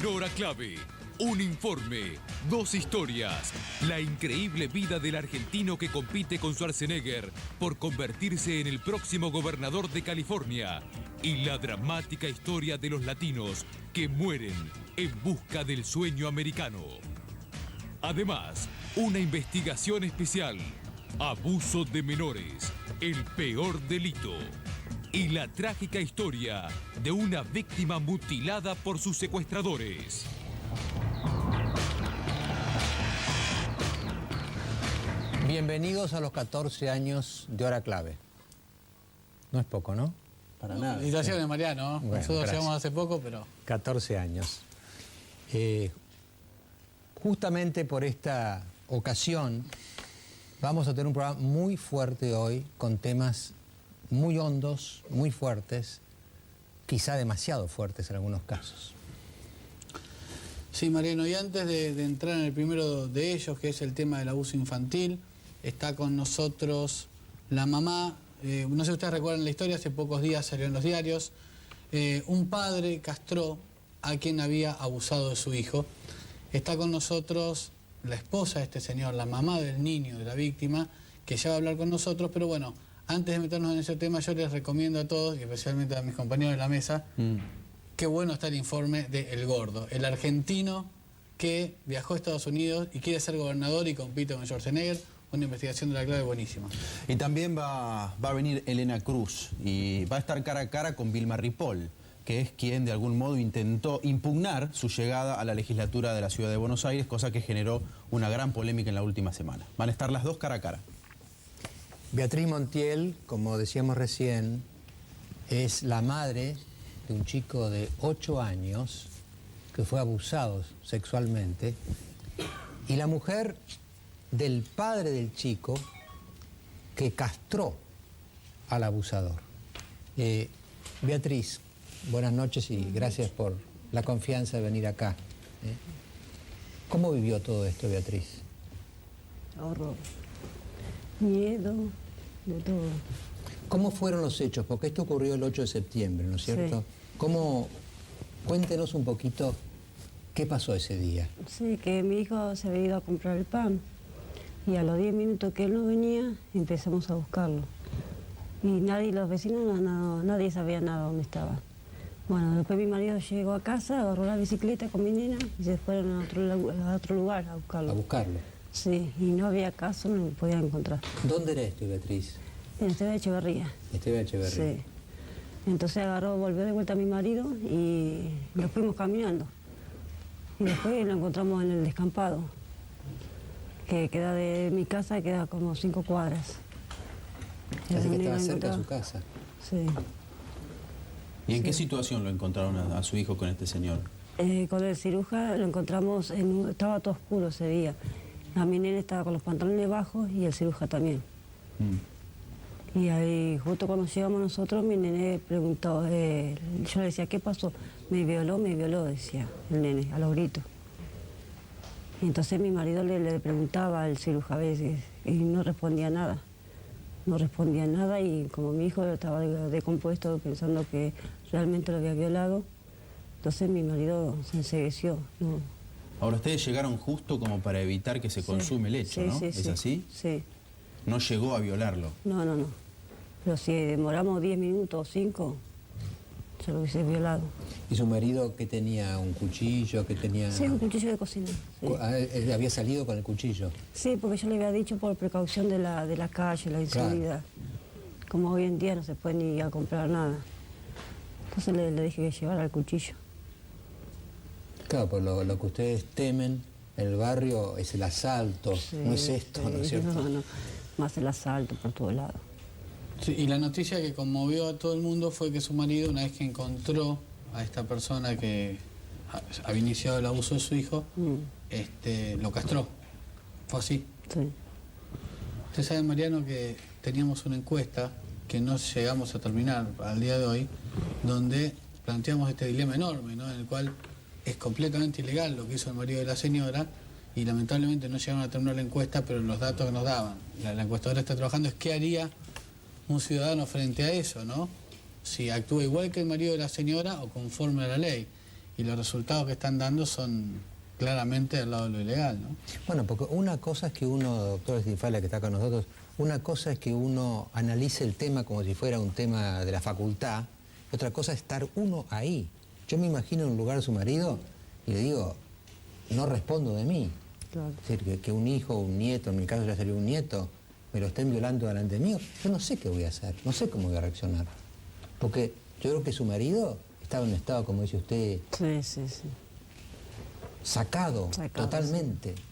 En Hora Clave, un informe, dos historias. La increíble vida del argentino que compite con Schwarzenegger por convertirse en el próximo gobernador de California. Y la dramática historia de los latinos que mueren en busca del sueño americano. Además, una investigación especial. Abuso de menores, el peor delito. Y la trágica historia de una víctima mutilada por sus secuestradores. Bienvenidos a los 14 años de Hora Clave. No es poco, ¿no? Para nada. Felicitaciones, Mariano. Bueno, Nosotros gracias. llegamos hace poco, pero... 14 años. Justamente por esta ocasión vamos a tener un programa muy fuerte hoy, con temas muy hondos, muy fuertes, quizá demasiado fuertes en algunos casos. Sí, Mariano, y antes de entrar en el primero de ellos, que es el tema del abuso infantil, está con nosotros la mamá. No sé si ustedes recuerdan la historia, hace pocos días salió en los diarios. Un padre castró a quien había abusado de su hijo. Está con nosotros la esposa de este señor, la mamá del niño, de la víctima, que ya va a hablar con nosotros, pero bueno, antes de meternos en ese tema, yo les recomiendo a todos, y especialmente a mis compañeros de la mesa, qué bueno está el informe de El Gordo, el argentino que viajó a Estados Unidos y quiere ser gobernador y compite con Schwarzenegger. Una investigación de la clave buenísima. Y también va a venir Elena Cruz y va a estar cara a cara con Vilma Ripoll, que es quien de algún modo intentó impugnar su llegada a la legislatura de la Ciudad de Buenos Aires, cosa que generó una gran polémica en la última semana. Van a estar las dos cara a cara. Beatriz Montiel, como decíamos recién, es la madre de un chico de 8 años que fue abusado sexualmente, y la mujer del padre del chico que castró al abusador. Beatriz, buenas noches y gracias por la confianza de venir acá. ¿Cómo vivió todo esto, Beatriz? Horror, miedo, de todo. ¿Cómo fueron los hechos? Porque esto ocurrió el 8 de septiembre, ¿no es cierto? Sí. Cuéntenos un poquito qué pasó ese día. Sí, que mi hijo se había ido a comprar el pan y a los 10 minutos que él no venía empezamos a buscarlo. Y los vecinos, nadie sabía nada dónde estaba. Bueno, después mi marido llegó a casa, agarró la bicicleta con mi nena y se fueron a otro lugar a buscarlo. ¿A buscarlo? Sí, y no había caso, no lo podían encontrar. ¿Dónde era esto, Beatriz? En Esteban Echeverría. Esteban Echeverría. Sí. Entonces volvió de vuelta a mi marido y nos fuimos caminando. Y después lo encontramos en el descampado, que queda de mi casa, queda como 5 cuadras. Así que estaba cerca de su casa. Sí. ¿Y en qué situación lo encontraron a su hijo con este señor? Con el cirujano lo encontramos, estaba todo oscuro ese día. La mi nena estaba con los pantalones bajos y el cirujano también. Y ahí, justo cuando llegamos nosotros, mi nene preguntó, yo le decía, ¿qué pasó? Me violó, decía el nene, a los gritos. Y entonces mi marido le preguntaba al cirujano a veces y no respondía nada. No respondía nada y como mi hijo estaba decompuesto pensando que realmente lo había violado, entonces mi marido se encegueció. ¿No? Ahora, ustedes llegaron justo como para evitar que se consume el hecho, sí, ¿no? Sí, ¿Es sí. así? Sí. No llegó a violarlo. No. Pero si demoramos 10 minutos o 5, se lo hubiese violado. ¿Y su marido que tenía? ¿Un cuchillo? Que tenía... Sí, un cuchillo de cocina. Sí. Él había salido con el cuchillo. Sí, porque yo le había dicho por precaución de la calle, la inseguridad. Claro. Como hoy en día no se puede ni ir a comprar nada. Entonces le dije que llevara el cuchillo. Claro, pues lo que ustedes temen en el barrio es el asalto, Sí, no es esto, ¿no es cierto? No, más el asalto por todos lados. Sí, y la noticia que conmovió a todo el mundo fue que su marido, una vez que encontró a esta persona que había iniciado el abuso de su hijo, lo castró. Fue así. Sí. Usted sabe, Mariano, que teníamos una encuesta que no llegamos a terminar al día de hoy, donde planteamos este dilema enorme, ¿no? En el cual es completamente ilegal lo que hizo el marido de la señora y lamentablemente no llegaron a terminar la encuesta, pero los datos que nos daban, la encuestadora está trabajando, es qué haría un ciudadano frente a eso, ¿no? Si actúa igual que el marido de la señora o conforme a la ley. y los resultados que están dando son claramente al lado de lo ilegal, ¿no? Bueno, porque una cosa es que uno, doctor Stinfalia, que está con nosotros, una cosa es que uno analice el tema como si fuera un tema de la facultad, y otra cosa es estar uno ahí. Yo me imagino en un lugar de su marido y le digo, no respondo de mí. Claro. Es decir, que un hijo, un nieto, en mi caso ya sería un nieto, me lo estén violando delante mío, yo no sé qué voy a hacer, no sé cómo voy a reaccionar. Porque yo creo que su marido estaba en un estado, como dice usted, Sí. sacado totalmente. Sí.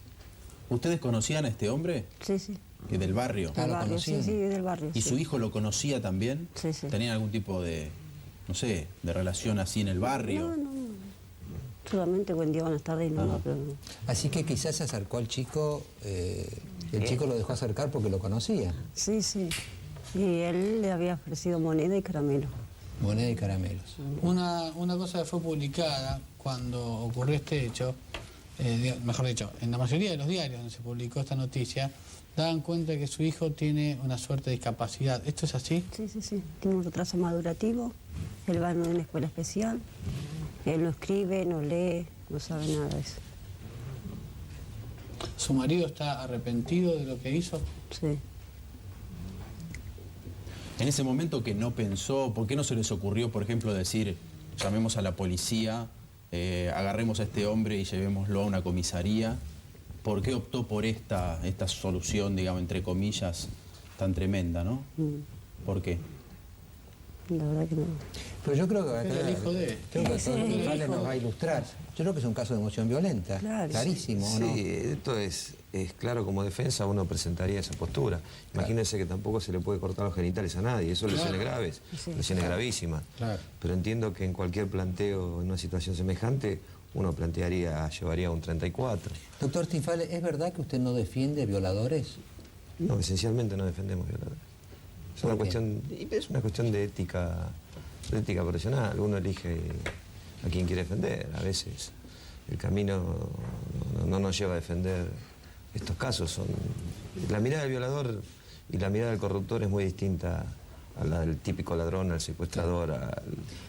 ¿Ustedes conocían a este hombre? Sí. Que del barrio. Ah, Del lo barrio, conocían. sí, del barrio. ¿Y sí. su hijo lo conocía también? Sí. ¿Tenían algún tipo de, no sé, de relación así en el barrio? No. Solamente buen día, buenas tardes y nada, pero no. Así que quizás se acercó al chico, el chico lo dejó acercar porque lo conocía. Sí. Y él le había ofrecido moneda y caramelo. Moneda y caramelos. Una cosa que fue publicada cuando ocurrió este hecho, mejor dicho, en la mayoría de los diarios donde se publicó esta noticia, daban cuenta de que su hijo tiene una suerte de discapacidad. ¿Esto es así? Sí. Tiene un retraso madurativo, él va en una escuela especial, él no escribe, no lee, no sabe nada de eso. ¿Su marido está arrepentido de lo que hizo? Sí. En ese momento que no pensó, ¿por qué no se les ocurrió, por ejemplo, decir, llamemos a la policía, agarremos a este hombre y llevémoslo a una comisaría? ¿Por qué optó por esta solución, digamos, entre comillas, tan tremenda, no? ¿Por qué? La verdad que no. Pero yo creo que Era el hijo de... creo que Sí, el doctor el González hijo. nos va a ilustrar. Yo creo que es un caso de emoción violenta, Claro, clarísimo, ¿o no? Sí, esto es claro, como defensa uno presentaría esa postura. Imagínense que tampoco se le puede cortar los genitales a nadie, eso es lesiones graves, Sí. lesiones gravísimas. Claro. Pero entiendo que en cualquier planteo en una situación semejante, uno llevaría un 34. Doctor Stinfalia, ¿es verdad que usted no defiende violadores? No, esencialmente no defendemos violadores. Es una cuestión de ética profesional. Uno elige a quien quiere defender. A veces el camino no nos lleva a defender estos casos. La mirada del violador y la mirada del corruptor es muy distinta a la del típico ladrón, al secuestrador, al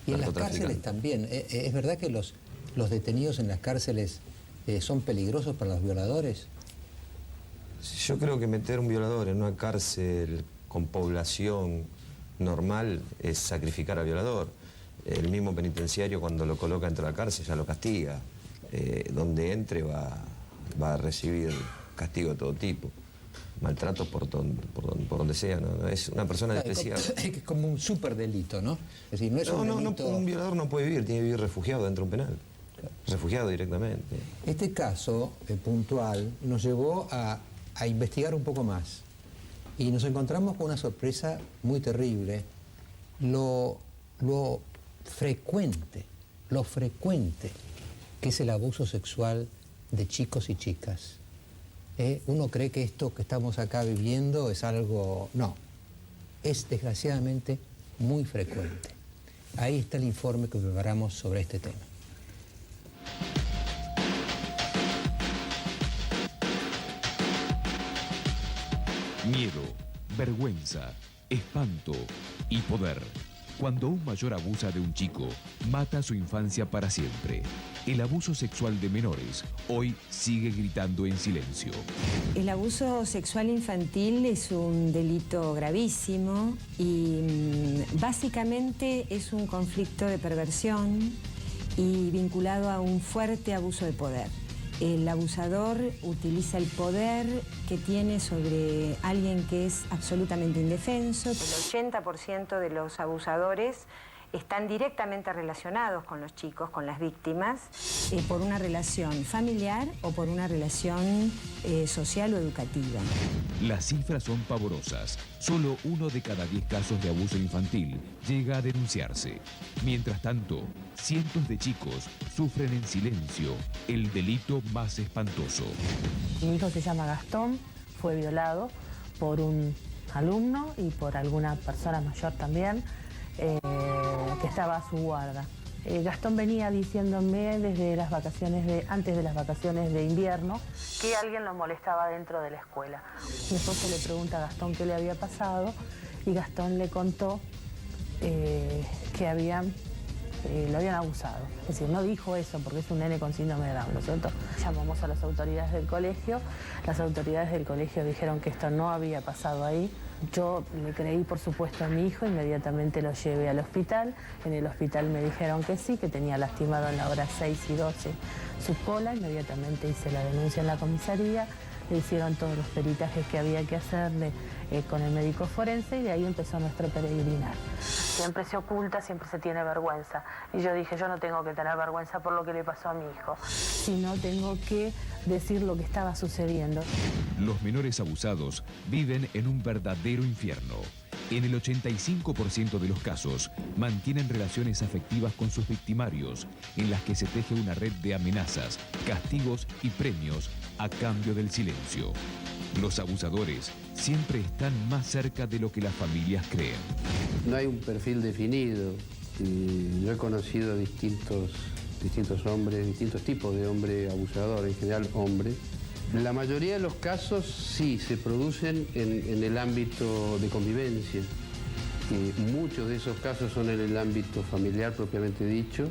Y en las narcotraficante. cárceles también. ¿Es verdad que los detenidos en las cárceles son peligrosos para los violadores? Yo creo que meter un violador en una cárcel con población normal es sacrificar al violador. El mismo penitenciario cuando lo coloca dentro de la cárcel ya lo castiga. Donde entre va a recibir castigo de todo tipo. Maltratos por donde sea, ¿no? Es una persona despreciable. Es como un superdelito, ¿no? Es decir, no es un delito... un violador no puede vivir, tiene que vivir refugiado dentro de un penal. Refugiado directamente. Este caso puntual nos llevó a investigar un poco más y nos encontramos con una sorpresa muy terrible. Lo frecuente que es el abuso sexual de chicos y chicas. Uno cree que esto que estamos acá viviendo es algo... No, es desgraciadamente muy frecuente. Ahí está el informe que preparamos sobre este tema. Miedo, vergüenza, espanto y poder. Cuando un mayor abusa de un chico, mata su infancia para siempre. El abuso sexual de menores hoy sigue gritando en silencio. El abuso sexual infantil es un delito gravísimo y básicamente es un conflicto de perversión y vinculado a un fuerte abuso de poder. El abusador utiliza el poder que tiene sobre alguien que es absolutamente indefenso. El 80% de los abusadores están directamente relacionados con los chicos, con las víctimas, por una relación familiar o por una relación social o educativa. Las cifras son pavorosas. Solo 1 de cada 10 casos de abuso infantil llega a denunciarse. Mientras tanto, cientos de chicos sufren en silencio el delito más espantoso. Mi hijo se llama Gastón, fue violado por un alumno y por alguna persona mayor también, que estaba a su guarda. Gastón venía diciéndome desde las antes de las vacaciones de invierno que alguien lo molestaba dentro de la escuela. Mi esposo le pregunta a Gastón qué le había pasado y Gastón le contó que habían lo habían abusado. Es decir, no dijo eso porque es un nene con síndrome de Down, ¿no es cierto? Llamamos a las autoridades del colegio. Las autoridades del colegio dijeron que esto no había pasado ahí. Yo le creí, por supuesto, a mi hijo, inmediatamente lo llevé al hospital. En el hospital me dijeron que sí, que tenía lastimado en la hora 6:12 su cola. Inmediatamente hice la denuncia en la comisaría, le hicieron todos los peritajes que había que hacerle con el médico forense y de ahí empezó nuestro peregrinar. Siempre se oculta, siempre se tiene vergüenza. Y yo dije, yo no tengo que tener vergüenza por lo que le pasó a mi hijo, sino tengo que decir lo que estaba sucediendo. Los menores abusados viven en un verdadero infierno. En el 85% de los casos, mantienen relaciones afectivas con sus victimarios, en las que se teje una red de amenazas, castigos y premios a cambio del silencio. Los abusadores siempre están más cerca de lo que las familias creen. No hay un perfil definido. Yo he conocido distintos hombres, distintos tipos de hombre abusador, en general hombres. La mayoría de los casos sí se producen en el ámbito de convivencia. Muchos de esos casos son en el ámbito familiar propiamente dicho,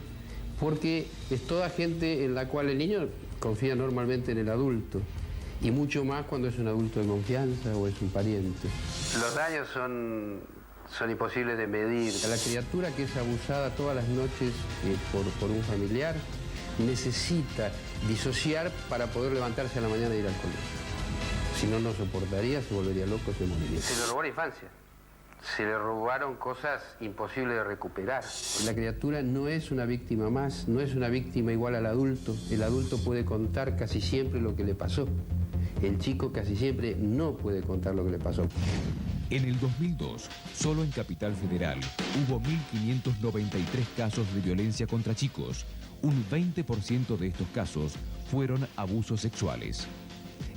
porque es toda gente en la cual el niño confía normalmente en el adulto, y mucho más cuando es un adulto de confianza o es un pariente. Los daños son imposibles de medir. La criatura que es abusada todas las noches por un familiar necesita disociar para poder levantarse a la mañana e ir al colegio. Si no, no soportaría, se volvería loco, se moriría. Se le robó la infancia. Se le robaron cosas imposibles de recuperar. La criatura no es una víctima más, no es una víctima igual al adulto. El adulto puede contar casi siempre lo que le pasó. El chico casi siempre no puede contar lo que le pasó. En el 2002, solo en Capital Federal, hubo 1.593 casos de violencia contra chicos. Un 20% de estos casos fueron abusos sexuales.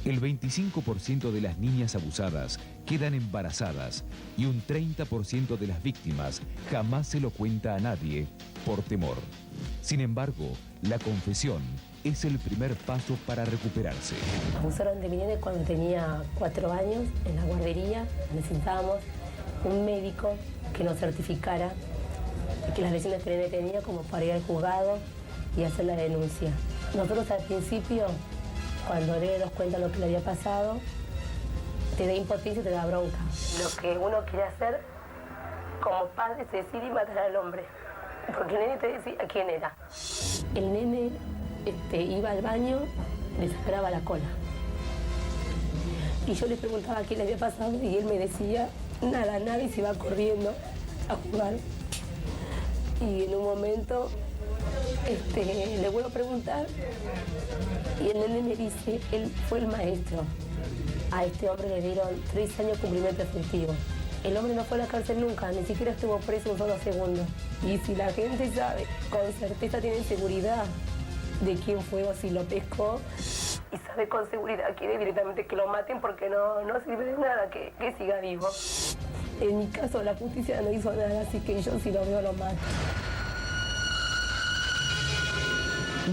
El 25% de las niñas abusadas quedan embarazadas y un 30% de las víctimas jamás se lo cuenta a nadie por temor. Sin embargo, la confesión es el primer paso para recuperarse. Abusaron de mi nene cuando tenía 4 años en la guardería. Necesitábamos un médico que nos certificara que las lesiones que el nene tenía como para ir al juzgado y hacer la denuncia. Nosotros al principio, cuando el nene nos cuenta lo que le había pasado, te da impotencia y te da bronca. Lo que uno quiere hacer como padre es decidir matar al hombre, porque el nene te decía quién era. El nene iba al baño, le sangraba la cola. Y yo le preguntaba qué le había pasado y él me decía nada, y se iba corriendo a jugar. Y en un momento le vuelvo a preguntar y el nene me dice, él fue el maestro. A este hombre le dieron 3 años cumplimiento efectivo. El hombre no fue a la cárcel nunca, ni siquiera estuvo preso un solo segundo. Y si la gente sabe, con certeza tiene seguridad de quién fue o si lo pescó, y sabe con seguridad, quiere directamente que lo maten porque no sirve de nada que siga vivo. En mi caso la justicia no hizo nada, así que yo si lo veo lo mato.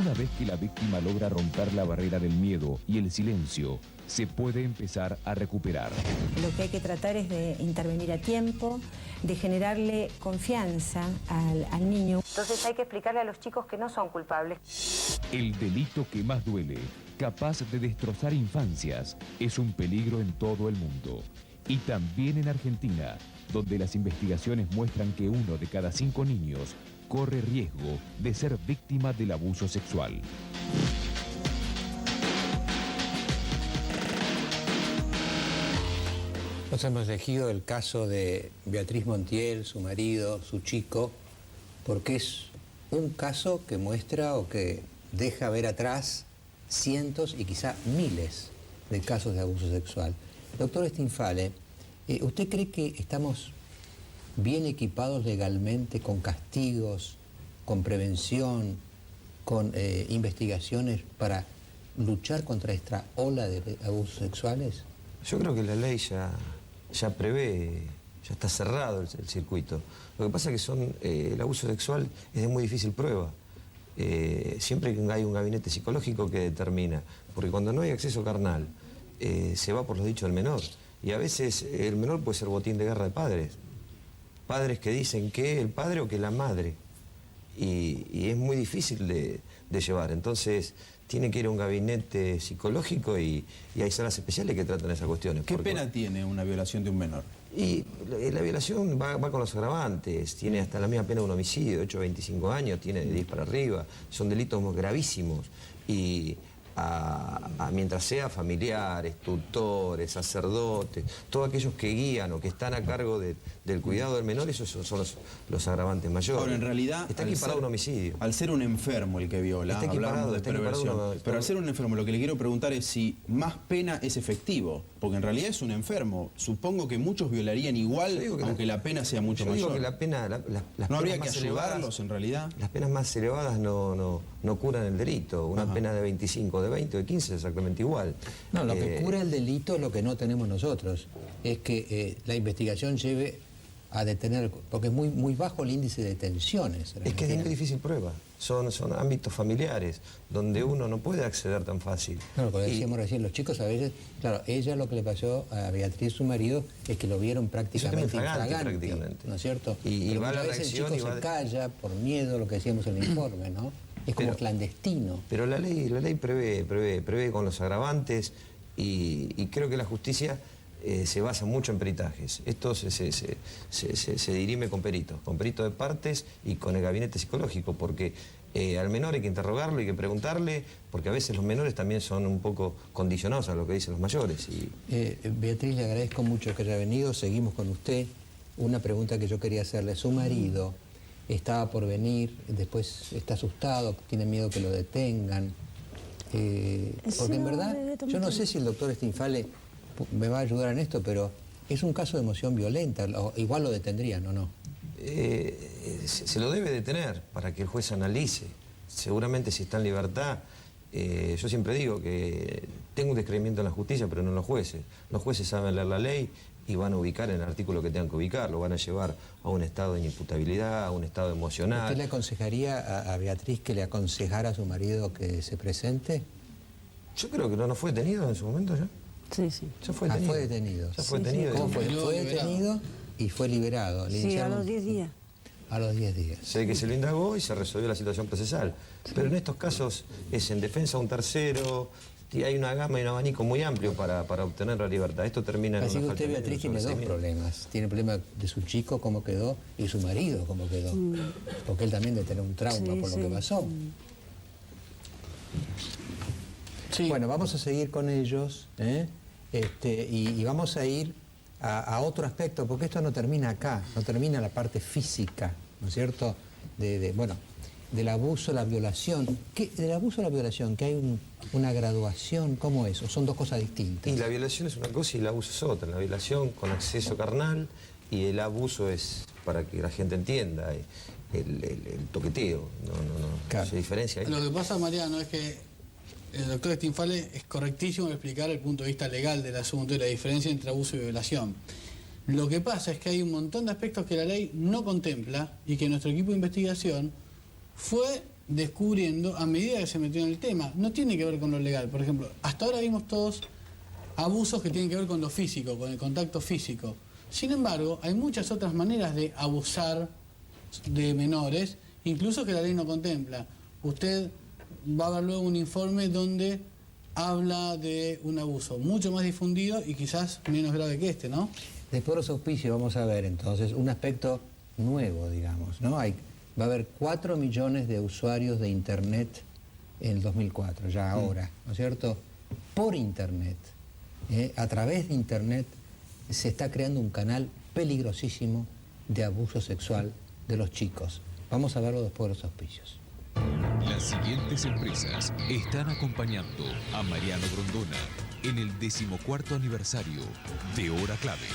Una vez que la víctima logra romper la barrera del miedo y el silencio, se puede empezar a recuperar. Lo que hay que tratar es de intervenir a tiempo, de generarle confianza al niño. Entonces hay que explicarle a los chicos que no son culpables. El delito que más duele, capaz de destrozar infancias, es un peligro en todo el mundo. Y también en Argentina, donde las investigaciones muestran que 1 de cada 5 niños corre riesgo de ser víctima del abuso sexual. Nos hemos elegido el caso de Beatriz Montiel, su marido, su chico, porque es un caso que muestra o que deja ver atrás cientos y quizá miles de casos de abuso sexual. Doctor Stinfale, ¿usted cree que estamos bien equipados legalmente con castigos, con prevención, con investigaciones para luchar contra esta ola de abusos sexuales? Yo creo que la ley ya prevé, ya está cerrado el circuito. Lo que pasa es que el abuso sexual es de muy difícil prueba. Siempre hay un gabinete psicológico que determina, porque cuando no hay acceso carnal, se va por los dichos del menor. Y a veces el menor puede ser botín de guerra de padres. Padres que dicen que el padre o que la madre. Y y es muy difícil de llevar. Entonces tiene que ir a un gabinete psicológico y hay salas especiales que tratan esas cuestiones. ¿Qué pena tiene una violación de un menor? Y la violación va con los agravantes, tiene hasta la misma pena de un homicidio, de 8 a 25 años, tiene de 10 para arriba, son delitos gravísimos. Y mientras sea familiares, tutores, sacerdotes, todos aquellos que guían o que están a cargo del cuidado del menor, esos son los agravantes mayores. Ahora, en realidad, está equiparado a un homicidio. Al ser un enfermo el que viola, está hablamos de perversión. Pero al ser un enfermo, lo que le quiero preguntar es si más pena es efectivo, porque en realidad es un enfermo. Supongo que muchos violarían igual, aunque la pena sea mucho mayor. Yo digo que la pena, ¿no habría que ayudarlos en realidad? Las penas más elevadas no curan el delito. Una pena de 25, de 20 o de 15 es exactamente igual. No, lo que cura el delito es lo que no tenemos nosotros. Es que la investigación lleve a detener, porque es muy bajo el índice de detenciones. Es que es muy difícil prueba. Son ámbitos familiares donde uno no puede acceder tan fácil. Claro, como decíamos recién, los chicos a veces, claro, ella lo que le pasó a Beatriz, su marido, es que lo vieron prácticamente infragante, ¿no es cierto? Y pero va muchas la veces reacción el chico se calla por miedo, lo que decíamos en el informe, ¿no? Es como clandestino. Pero la ley prevé con los agravantes y creo que la justicia se basa mucho en peritajes. Esto se dirime con peritos de partes y con el gabinete psicológico, porque al menor hay que interrogarlo, hay que preguntarle, porque a veces los menores también son un poco condicionados a lo que dicen los mayores. Beatriz, le agradezco mucho que haya venido, seguimos con usted. Una pregunta que yo quería hacerle, su marido estaba por venir, después está asustado, tiene miedo que lo detengan, porque en verdad, yo no sé si el doctor Stinfale me va a ayudar en esto, pero es un caso de emoción violenta, igual lo detendrían, ¿o no? Se lo debe detener para que el juez analice. Seguramente si está en libertad, yo siempre digo que tengo un descreimiento en la justicia, pero no en los jueces. Los jueces saben leer la ley y van a ubicar en el artículo que tengan que ubicar, lo van a llevar a un estado de inimputabilidad, a un estado emocional. ¿Usted le aconsejaría a Beatriz que le aconsejara a su marido que se presente? Yo creo que no fue detenido en su momento ya. Sí, sí. Ya fue detenido. Fue detenido. Ya fue detenido. ¿Cómo fue? Fue detenido y fue liberado. Sí, a los 10 días. A los 10 días. Sé que se lo indagó y se resolvió la situación procesal. Pero en estos casos es en defensa de un tercero, y hay una gama y un abanico muy amplio para obtener la libertad. Esto termina en así una que falta usted, Beatriz, tiene dos problemas. Tiene el problema de su chico, cómo quedó, y su marido, cómo quedó. Porque él también debe tener un trauma por lo que pasó. Sí. Bueno, vamos a seguir con ellos, y vamos a ir a otro aspecto, porque esto no termina acá, no termina la parte física, ¿no es cierto? Del abuso, la violación. Del abuso a la violación, que hay una graduación, ¿cómo es? ¿O son dos cosas distintas? Y la violación es una cosa y el abuso es otra. La violación con acceso carnal y el abuso es, para que la gente entienda, el toqueteo. No se diferencia ahí. Lo que pasa, Mariano, es que el doctor Stinfale es correctísimo en explicar el punto de vista legal del asunto y la diferencia entre abuso y violación. Lo que pasa es que hay un montón de aspectos que la ley no contempla y que nuestro equipo de investigación fue descubriendo a medida que se metió en el tema. No tiene que ver con lo legal. Por ejemplo, hasta ahora vimos todos abusos que tienen que ver con lo físico, con el contacto físico. Sin embargo, hay muchas otras maneras de abusar de menores, incluso que la ley no contempla. Usted va a ver luego un informe donde habla de un abuso mucho más difundido y quizás menos grave que este, ¿no? Después de los auspicios vamos a ver entonces un aspecto nuevo, digamos, ¿no? Va a haber 4 millones de usuarios de Internet en el 2004, ya ahora, ¿no es cierto? Por Internet, a través de Internet se está creando un canal peligrosísimo de abuso sexual de los chicos. Vamos a verlo después de los auspicios. Las siguientes empresas están acompañando a Mariano Grondona en el 14º aniversario de Hora Clave.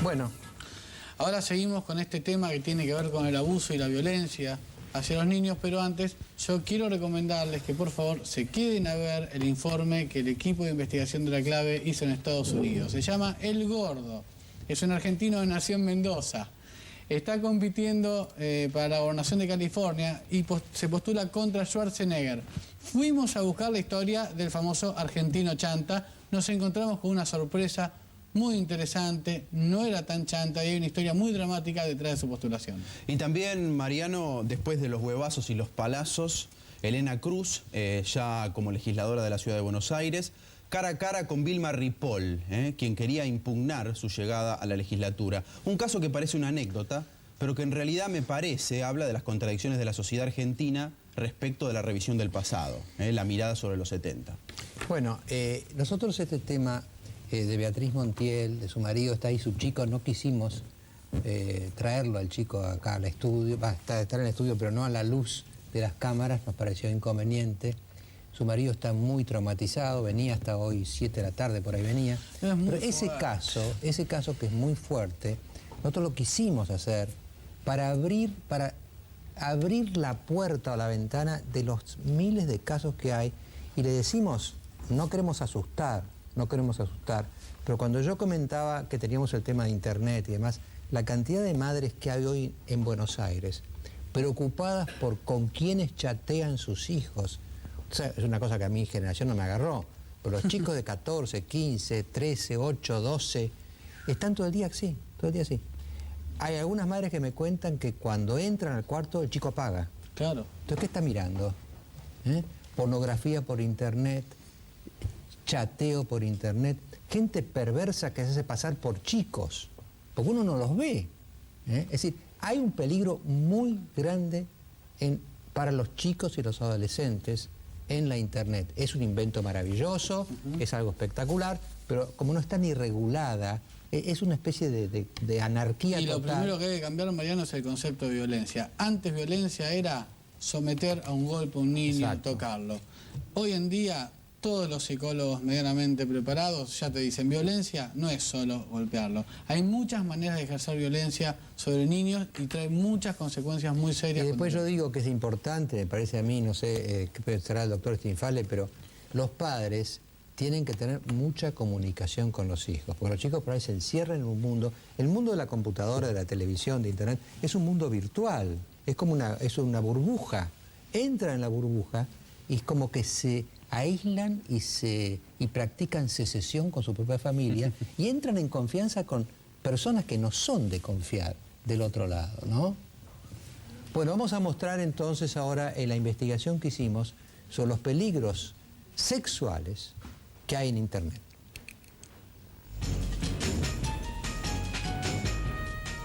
Bueno, ahora seguimos con este tema que tiene que ver con el abuso y la violencia hacia los niños, pero antes yo quiero recomendarles que por favor se queden a ver el informe que el equipo de investigación de La Clave hizo en Estados Unidos. Se llama El Gordo, es un argentino de nación Mendoza. Está compitiendo para la gobernación de California y se postula contra Schwarzenegger. Fuimos a buscar la historia del famoso argentino Chanta, nos encontramos con una sorpresa muy interesante, no era tan chanta y hay una historia muy dramática detrás de su postulación. Y también, Mariano, después de los huevazos y los palazos, Elena Cruz, ya como legisladora de la Ciudad de Buenos Aires, cara a cara con Vilma Ripoll, quien quería impugnar su llegada a la legislatura. Un caso que parece una anécdota, pero que en realidad me parece habla de las contradicciones de la sociedad argentina respecto de la revisión del pasado, la mirada sobre los 70. Bueno, nosotros este tema de Beatriz Montiel, de su marido, está ahí su chico, no quisimos traerlo al chico acá al estudio, estar en el estudio, pero no a la luz de las cámaras, nos pareció inconveniente. Su marido está muy traumatizado, venía hasta hoy 7 de la tarde, por ahí venía. Pero ese caso que es muy fuerte, nosotros lo quisimos hacer para abrir la puerta o la ventana de los miles de casos que hay, y le decimos, no queremos asustar, pero cuando yo comentaba que teníamos el tema de internet y demás, la cantidad de madres que hay hoy en Buenos Aires, preocupadas por con quiénes chatean sus hijos, o sea, es una cosa que a mi generación no me agarró, pero los chicos de 14, 15, 13, 8, 12, están todo el día así, Hay algunas madres que me cuentan que cuando entran al cuarto el chico apaga. Claro. Entonces, ¿qué está mirando? Pornografía por internet, chateo por internet, gente perversa que se hace pasar por chicos, porque uno no los ve. Es decir, hay un peligro muy grande para los chicos y los adolescentes en la internet. Es un invento maravilloso, es algo espectacular, pero como no está ni regulada, es una especie de anarquía total. Y lo primero que hay que cambiar, Mariano, es el concepto de violencia. Antes violencia era someter a un golpe a un niño, exacto, tocarlo. Hoy en día todos los psicólogos medianamente preparados ya te dicen, violencia no es solo golpearlo. Hay muchas maneras de ejercer violencia sobre niños y trae muchas consecuencias muy serias. Y después yo digo que es importante, me parece a mí, no sé qué pensará el doctor Stinfale, pero los padres tienen que tener mucha comunicación con los hijos, porque los chicos por ahí se encierran en un mundo, el mundo de la computadora, de la televisión, de internet, es un mundo virtual, es como una burbuja. Entran en la burbuja y es como que se aíslan y practican secesión con su propia familia y entran en confianza con personas que no son de confiar del otro lado, ¿no? Bueno, vamos a mostrar entonces ahora en la investigación que hicimos sobre los peligros sexuales que hay en internet.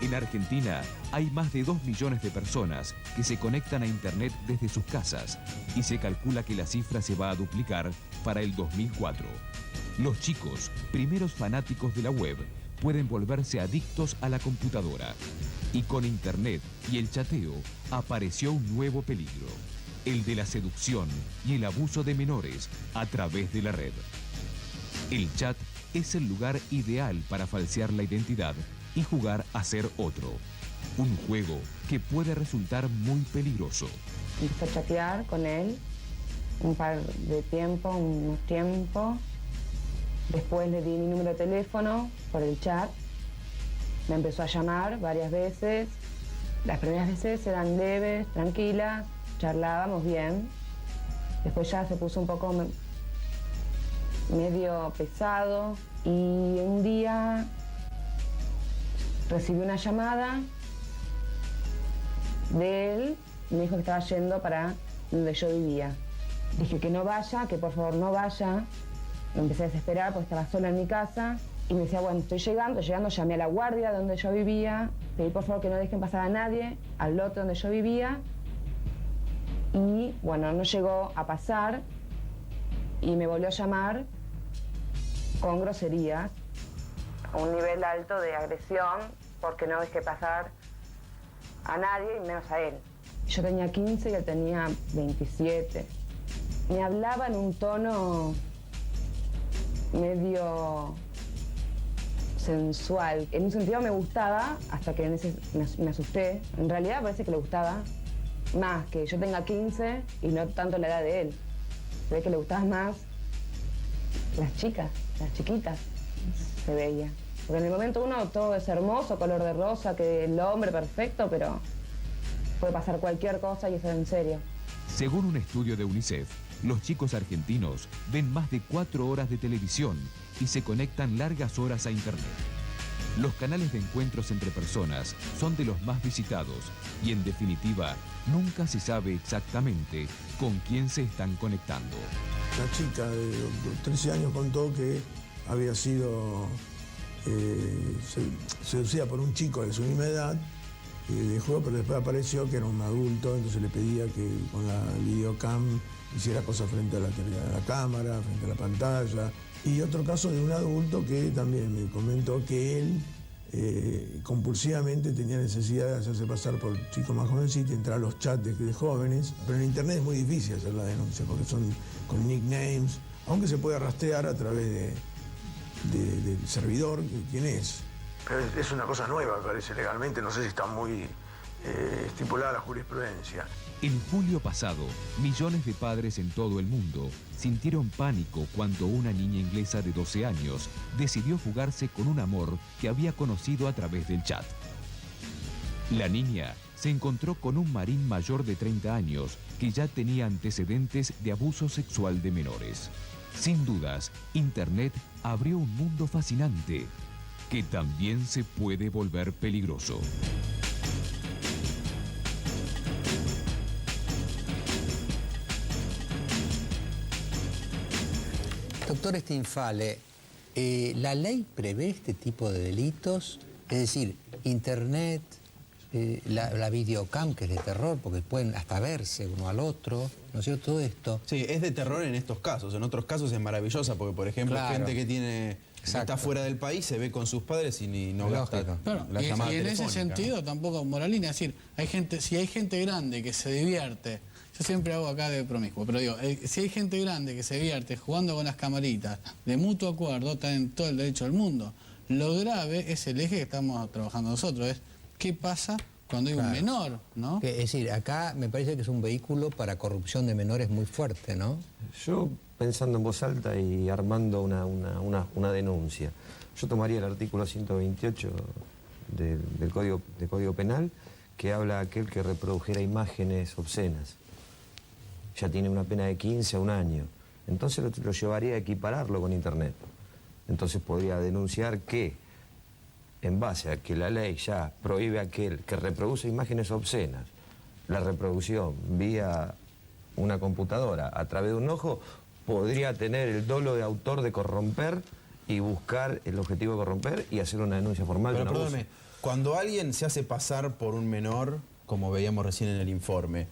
En Argentina hay más de 2 millones de personas que se conectan a internet desde sus casas y se calcula que la cifra se va a duplicar para el 2004. Los chicos, primeros fanáticos de la web, pueden volverse adictos a la computadora. Y con internet y el chateo apareció un nuevo peligro, el de la seducción y el abuso de menores a través de la red. El chat es el lugar ideal para falsear la identidad y jugar a ser otro. Un juego que puede resultar muy peligroso. Empecé a chatear con él unos tiempos. Después le di mi número de teléfono por el chat. Me empezó a llamar varias veces. Las primeras veces eran leves, tranquilas, charlábamos bien. Después ya se puso un poco medio pesado y un día recibí una llamada de él, me dijo que estaba yendo para donde yo vivía. Dije que no vaya, que por favor no vaya. Me empecé a desesperar porque estaba sola en mi casa y me decía, bueno, estoy llegando, llamé a la guardia donde yo vivía, pedí por favor que no dejen pasar a nadie al lote donde yo vivía y bueno, no llegó a pasar y me volvió a llamar con groserías, a un nivel alto de agresión, porque no dejé pasar a nadie y menos a él. Yo tenía 15 y él tenía 27. Me hablaba en un tono medio sensual. En un sentido me gustaba, hasta que me asusté. En realidad parece que le gustaba más que yo tenga 15 y no tanto la edad de él. Se ve que le gustaban más las chicas, las chiquitas, se veía. Porque en el momento uno todo es hermoso, color de rosa, que el hombre perfecto, pero puede pasar cualquier cosa y eso en serio. Según un estudio de UNICEF, Los chicos argentinos ven más de 4 horas de televisión y se conectan largas horas a Internet. Los canales de encuentros entre personas son de los más visitados y, en definitiva, nunca se sabe exactamente con quién se están conectando. La chica de 13 años contó que había sido seducida por un chico de su misma edad y dejó, pero después apareció que era un adulto, entonces le pedía que con la videocam hiciera cosas frente a la cámara, frente a la pantalla. Y otro caso de un adulto que también me comentó que él compulsivamente tenía necesidad de hacerse pasar por chico más jovencito y entrar a los chats de jóvenes. Pero en internet es muy difícil hacer la denuncia porque son con nicknames, aunque se puede rastrear a través del servidor quién es. Pero es una cosa nueva, parece, legalmente, no sé si está muy estipulada la jurisprudencia. En julio pasado, millones de padres en todo el mundo sintieron pánico cuando una niña inglesa de 12 años decidió fugarse con un amor que había conocido a través del chat. La niña se encontró con un marín mayor de 30 años que ya tenía antecedentes de abuso sexual de menores. Sin dudas, Internet abrió un mundo fascinante que también se puede volver peligroso. Doctor Stinfale, ¿la ley prevé este tipo de delitos? Es decir, Internet, la videocam, que es de terror, porque pueden hasta verse uno al otro, ¿no es cierto? Todo esto. Sí, es de terror en estos casos. En otros casos es maravillosa, porque, por ejemplo, gente que está fuera del país se ve con sus padres y no gasta la llamada y en telefónica. ese sentido tampoco moralina, es decir, si hay gente grande que se divierte, yo siempre hago acá de promiscuo, pero digo, si hay gente grande que se divierte jugando con las camaritas, de mutuo acuerdo, está en todo el derecho del mundo. Lo grave es el eje que estamos trabajando nosotros, es qué pasa cuando hay un menor, ¿no? Es decir, acá me parece que es un vehículo para corrupción de menores muy fuerte, ¿no? Yo, pensando en voz alta y armando una denuncia, yo tomaría el artículo 128 del Código Penal, que habla aquel que reprodujera imágenes obscenas. Ya tiene una pena de 15 a 1 año. Entonces lo llevaría a equipararlo con Internet. Entonces podría denunciar que, en base a que la ley ya prohíbe a aquel que reproduce imágenes obscenas, la reproducción vía una computadora a través de un ojo, podría tener el dolo de autor de corromper y buscar el objetivo de corromper y hacer una denuncia formal. Pero de un abuso. perdóname, cuando alguien se hace pasar por un menor, como veíamos recién en el informe,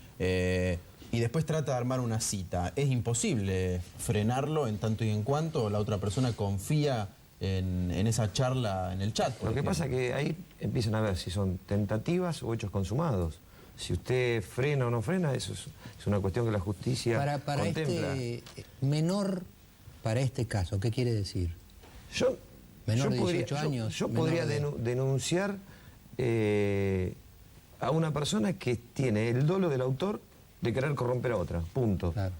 y después trata de armar una cita, ¿es imposible frenarlo en tanto y en cuanto la otra persona confía en esa charla en el chat? Lo que pasa es que ahí empiezan a ver si son tentativas o hechos consumados. Si usted frena o no frena, eso es una cuestión que la justicia Para contempla. este menor, para este caso, ¿qué quiere decir? Menor de 18 años. Yo podría denunciar a una persona que tiene el dolo del autor de querer corromper a otra, punto. Claro.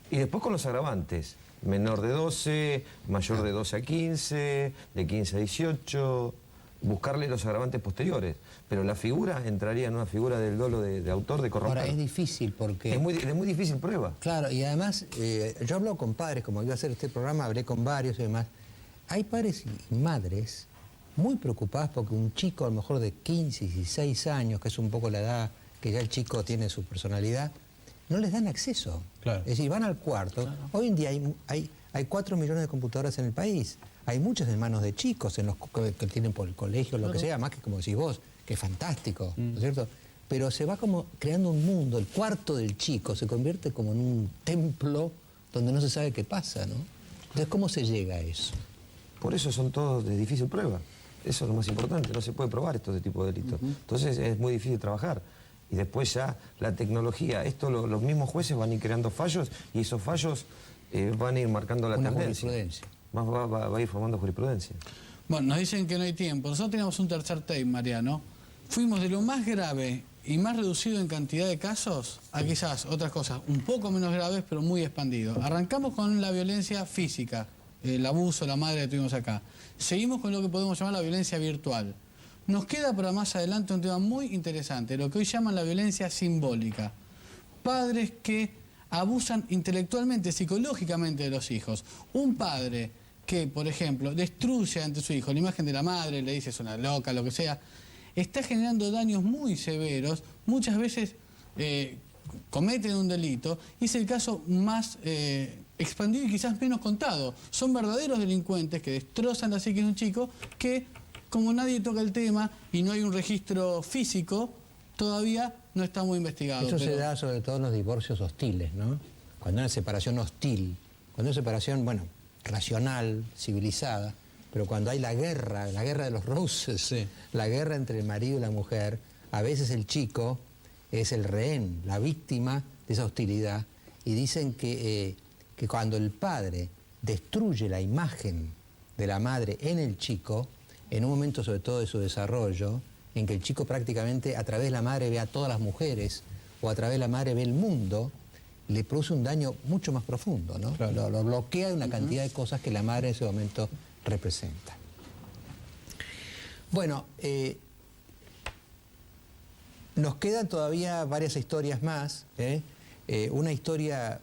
Y después con los agravantes, menor de 12, mayor de 12 a 15, de 15 a 18, buscarle los agravantes posteriores. Pero la figura entraría en una figura del dolo de autor de corromper. Ahora, es difícil porque... Es muy difícil prueba. Claro, y además, yo hablo con padres, como iba a hacer este programa, hablé con varios y demás. Hay padres y madres muy preocupadas porque un chico a lo mejor de 15, 16 años, que es un poco la edad que ya el chico tiene su personalidad, no les dan acceso. Claro. Es decir, van al cuarto. Claro. Hoy en día hay 4 millones de computadoras en el país. Hay muchas en manos de chicos, en los que tienen por el colegio, lo que sea, más que como decís vos, que es fantástico, ¿no es cierto? Pero se va como creando un mundo, el cuarto del chico se convierte como en un templo donde no se sabe qué pasa, ¿no? Entonces, ¿cómo se llega a eso? Por eso son todos de difícil prueba. Eso es lo más importante, no se puede probar estos tipos de delitos. Entonces es muy difícil trabajar. Y después ya la tecnología, los mismos jueces van a ir creando fallos y esos fallos van a ir marcando la tendencia. Jurisprudencia. Va a ir formando jurisprudencia. Bueno, nos dicen que no hay tiempo. Nosotros teníamos un tercer tape, Mariano. Fuimos de lo más grave y más reducido en cantidad de casos a quizás otras cosas un poco menos graves, pero muy expandido. Arrancamos con la violencia física, el abuso, la madre que tuvimos acá. Seguimos con lo que podemos llamar la violencia virtual. Nos queda para más adelante un tema muy interesante, lo que hoy llaman la violencia simbólica. Padres que abusan intelectualmente, psicológicamente de los hijos. Un padre que, por ejemplo, destruye ante su hijo la imagen de la madre, le dice es una loca, lo que sea, está generando daños muy severos, muchas veces cometen un delito, y es el caso más expandido y quizás menos contado. Son verdaderos delincuentes que destrozan la psique de un chico que, como nadie toca el tema y no hay un registro físico, todavía no está muy investigado. Eso se da sobre todo en los divorcios hostiles, ¿no? Cuando hay una separación hostil, cuando hay una separación, bueno, racional, civilizada, pero cuando hay la guerra de los Roses, sí, la guerra entre el marido y la mujer, a veces el chico es el rehén, la víctima de esa hostilidad, y dicen que cuando el padre destruye la imagen de la madre en el chico, en un momento sobre todo de su desarrollo, en que el chico prácticamente a través de la madre ve a todas las mujeres, o a través de la madre ve el mundo, le produce un daño mucho más profundo, ¿no? Claro. Lo bloquea de una cantidad de cosas que la madre en ese momento representa. Bueno, nos quedan todavía varias historias más, una historia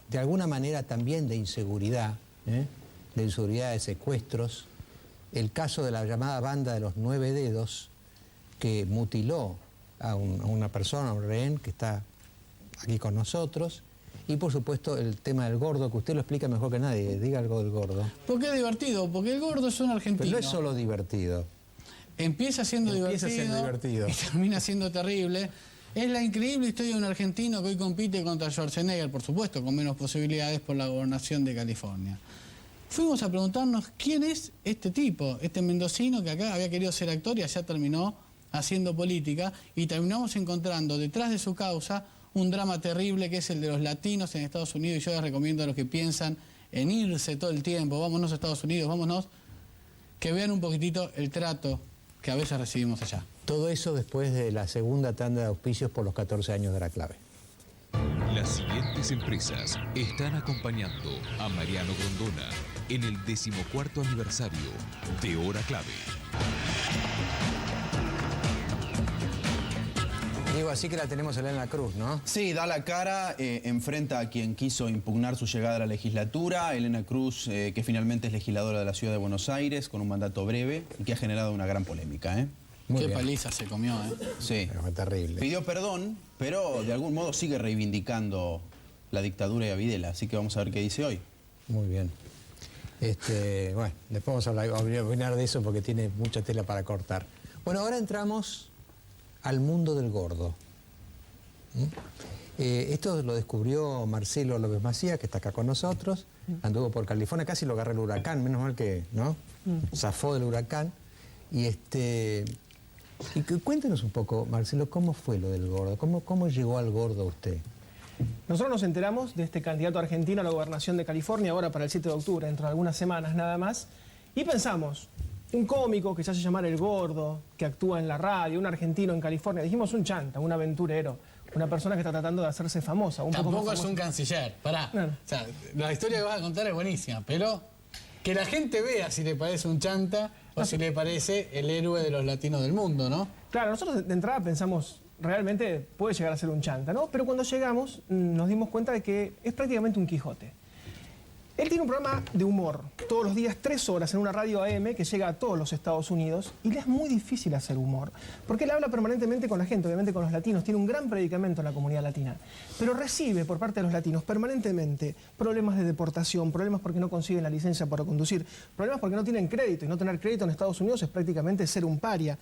de alguna manera también de inseguridad, de secuestros, el caso de la llamada banda de los 9 dedos, que mutiló a una persona, a un rehén que está aquí con nosotros, y por supuesto el tema del gordo, que usted lo explica mejor que nadie. Diga algo del gordo. Porque es divertido, porque el gordo es un argentino. Pero no es solo divertido. Empieza siendo divertido y termina siendo terrible. Es la increíble historia de un argentino que hoy compite contra Schwarzenegger, por supuesto, con menos posibilidades por la gobernación de California. Fuimos a preguntarnos quién es este tipo, este mendocino que acá había querido ser actor y allá terminó haciendo política, y terminamos encontrando detrás de su causa un drama terrible que es el de los latinos en Estados Unidos, y yo les recomiendo a los que piensan en irse todo el tiempo, vámonos a Estados Unidos, vámonos, que vean un poquitito el trato que a veces recibimos allá. Todo eso después de la segunda tanda de auspicios por los 14 años de la clave. Las siguientes empresas están acompañando a Mariano Grondona en el 14º aniversario de Hora Clave. Digo, así que la tenemos Elena Cruz, ¿no? Sí, da la cara, enfrenta a quien quiso impugnar su llegada a la legislatura. Elena Cruz, que finalmente es legisladora de la Ciudad de Buenos Aires, con un mandato breve y que ha generado una gran polémica, ¿eh? Qué paliza se comió, ¿eh? Sí. Pero fue terrible. Pidió perdón, pero de algún modo sigue reivindicando la dictadura de Videla, así que vamos a ver qué dice hoy. Muy bien. Bueno, después vamos a opinar de eso porque tiene mucha tela para cortar. Bueno, ahora entramos al mundo del gordo. Esto lo descubrió Marcelo López Macía, que está acá con nosotros. Anduvo por California, casi lo agarró el huracán, menos mal que, ¿no? Zafó del huracán. Y cuéntenos un poco, Marcelo, ¿cómo fue lo del gordo? ¿Cómo llegó al gordo usted? Nosotros nos enteramos de este candidato argentino a la gobernación de California, ahora para el 7 de octubre, dentro de algunas semanas nada más, y pensamos, un cómico que se hace llamar El Gordo, que actúa en la radio, un argentino en California, dijimos un chanta, un aventurero, una persona que está tratando de hacerse famosa. Tampoco es un canciller, pará. No. O sea, la historia que vas a contar es buenísima, pero que la gente vea si le parece un chanta o si le parece el héroe de los latinos del mundo, ¿no? Claro, nosotros de entrada pensamos, realmente puede llegar a ser un chanta, ¿no? Pero cuando llegamos nos dimos cuenta de que es prácticamente un Quijote. Él tiene un programa de humor, todos los días 3 horas en una radio AM que llega a todos los Estados Unidos, y le es muy difícil hacer humor, porque él habla permanentemente con la gente, obviamente con los latinos, tiene un gran predicamento en la comunidad latina, pero recibe por parte de los latinos permanentemente problemas de deportación, problemas porque no consiguen la licencia para conducir, problemas porque no tienen crédito, y no tener crédito en Estados Unidos es prácticamente ser un paria.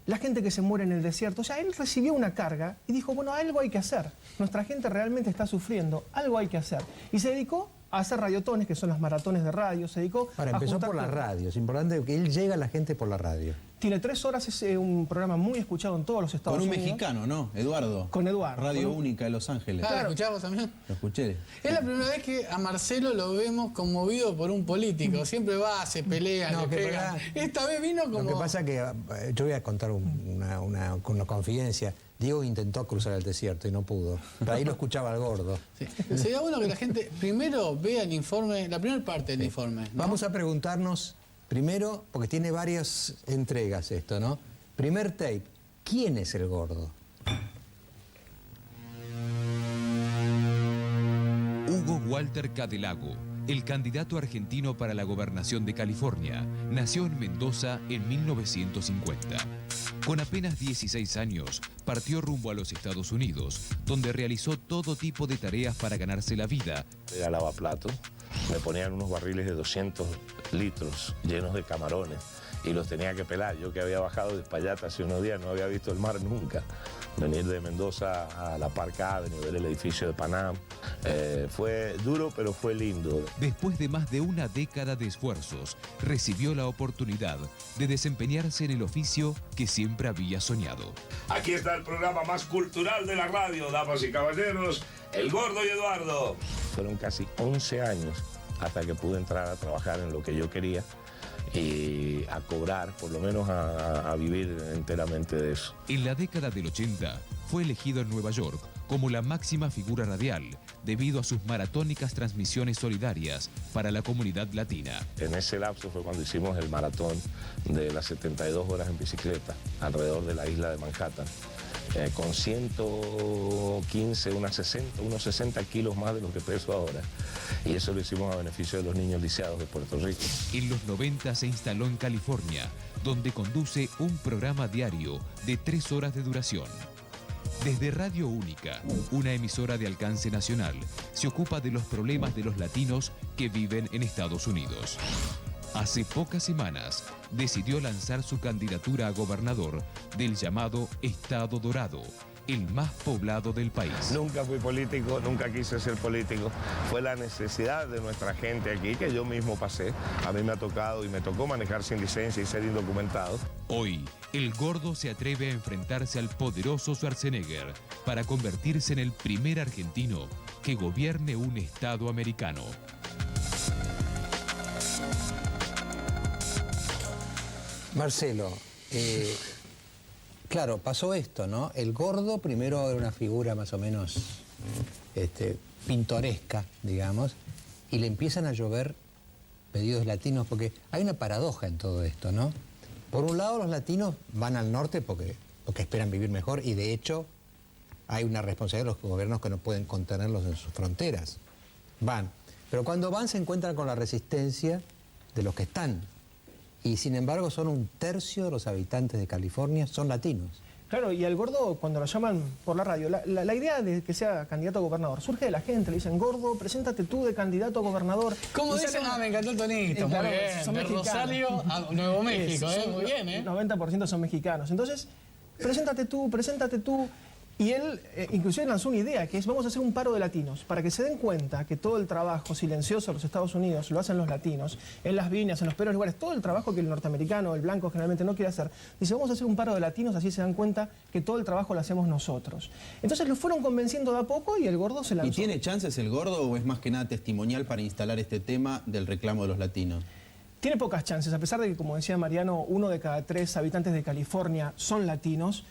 La gente que se muere en el desierto, o sea, él recibió una carga y dijo, bueno, algo hay que hacer, nuestra gente realmente está sufriendo, algo hay que hacer, y se dedicó a hacer radiotones, que son las maratones de radio, se dedicó a empezó por la radio, es importante que él llega a la gente por la radio. Tiene 3 horas, es un programa muy escuchado en todos los Estados Unidos. Con un mexicano, ¿no? Eduardo. Con Eduardo. Radio Única de Los Ángeles. ¿Lo escuchamos también? Lo escuché. Es la primera vez que a Marcelo lo vemos conmovido por un político. Siempre va, se pelea, le pega. Esta vez vino como... Lo que pasa es que yo voy a contar una confidencia. Diego intentó cruzar el desierto y no pudo. Pero ahí lo escuchaba el gordo. Sí. Sería bueno que la gente primero vea el informe, la primera parte del informe, ¿no? Vamos a preguntarnos primero, porque tiene varias entregas esto, ¿no? Primer tape, ¿quién es el gordo? Walter K. del Lago, el candidato argentino para la gobernación de California, nació en Mendoza en 1950. Con apenas 16 años, partió rumbo a los Estados Unidos, donde realizó todo tipo de tareas para ganarse la vida. Era lavaplatos, me ponían unos barriles de 200 litros llenos de camarones y los tenía que pelar. Yo que había bajado de Espaillat hace unos días, no había visto el mar nunca. Venir de Mendoza a la Park Avenue, ver el edificio de Panam, fue duro, pero fue lindo. Después de más de una década de esfuerzos, recibió la oportunidad de desempeñarse en el oficio que siempre había soñado. Aquí está el programa más cultural de la radio, damas y caballeros, El Gordo y Eduardo. Fueron casi 11 años hasta que pude entrar a trabajar en lo que yo quería y a cobrar, por lo menos a vivir enteramente de eso. En la década del 80 fue elegido en Nueva York como la máxima figura radial debido a sus maratónicas transmisiones solidarias para la comunidad latina. En ese lapso fue cuando hicimos el maratón de las 72 horas en bicicleta alrededor de la isla de Manhattan. Con 115, unos 60 kilos más de lo que peso ahora. Y eso lo hicimos a beneficio de los niños lisiados de Puerto Rico. En los 90 se instaló en California, donde conduce un programa diario de 3 horas de duración. Desde Radio Única, una emisora de alcance nacional, se ocupa de los problemas de los latinos que viven en Estados Unidos. Hace pocas semanas decidió lanzar su candidatura a gobernador del llamado Estado Dorado, el más poblado del país. Nunca fui político, nunca quise ser político. Fue la necesidad de nuestra gente aquí que yo mismo pasé. A mí me ha tocado y me tocó manejar sin licencia y ser indocumentado. Hoy, el gordo se atreve a enfrentarse al poderoso Schwarzenegger para convertirse en el primer argentino que gobierne un estado americano. Marcelo, claro, pasó esto, ¿no? El gordo primero era una figura más o menos pintoresca, digamos, y le empiezan a llover pedidos latinos, porque hay una paradoja en todo esto, ¿no? Por un lado, los latinos van al norte porque esperan vivir mejor, y de hecho hay una responsabilidad de los gobiernos que no pueden contenerlos en sus fronteras. Van, pero cuando van se encuentran con la resistencia de los que están. Y sin embargo son 1/3 de los habitantes de California son latinos. Claro, y al gordo, cuando lo llaman por la radio, la idea de que sea candidato a gobernador surge de la gente. Le dicen, gordo, preséntate tú de candidato a gobernador. ¿Cómo dicen? Me encantó el tonito. Claro, muy bien. son de mexicanos. Rosario a Nuevo México, muy bien, 90% son mexicanos. Entonces, preséntate tú, preséntate tú. Y él inclusive lanzó una idea, que es vamos a hacer un paro de latinos, para que se den cuenta que todo el trabajo silencioso de los Estados Unidos lo hacen los latinos, en las viñas, en los peores lugares, todo el trabajo que el norteamericano, el blanco generalmente no quiere hacer. Dice, vamos a hacer un paro de latinos, así se dan cuenta que todo el trabajo lo hacemos nosotros. Entonces lo fueron convenciendo de a poco y el gordo se lanzó. ¿Y tiene chances el gordo o es más que nada testimonial para instalar este tema del reclamo de los latinos? Tiene pocas chances, a pesar de que, como decía Mariano, 1 de cada 3 habitantes de California son latinos.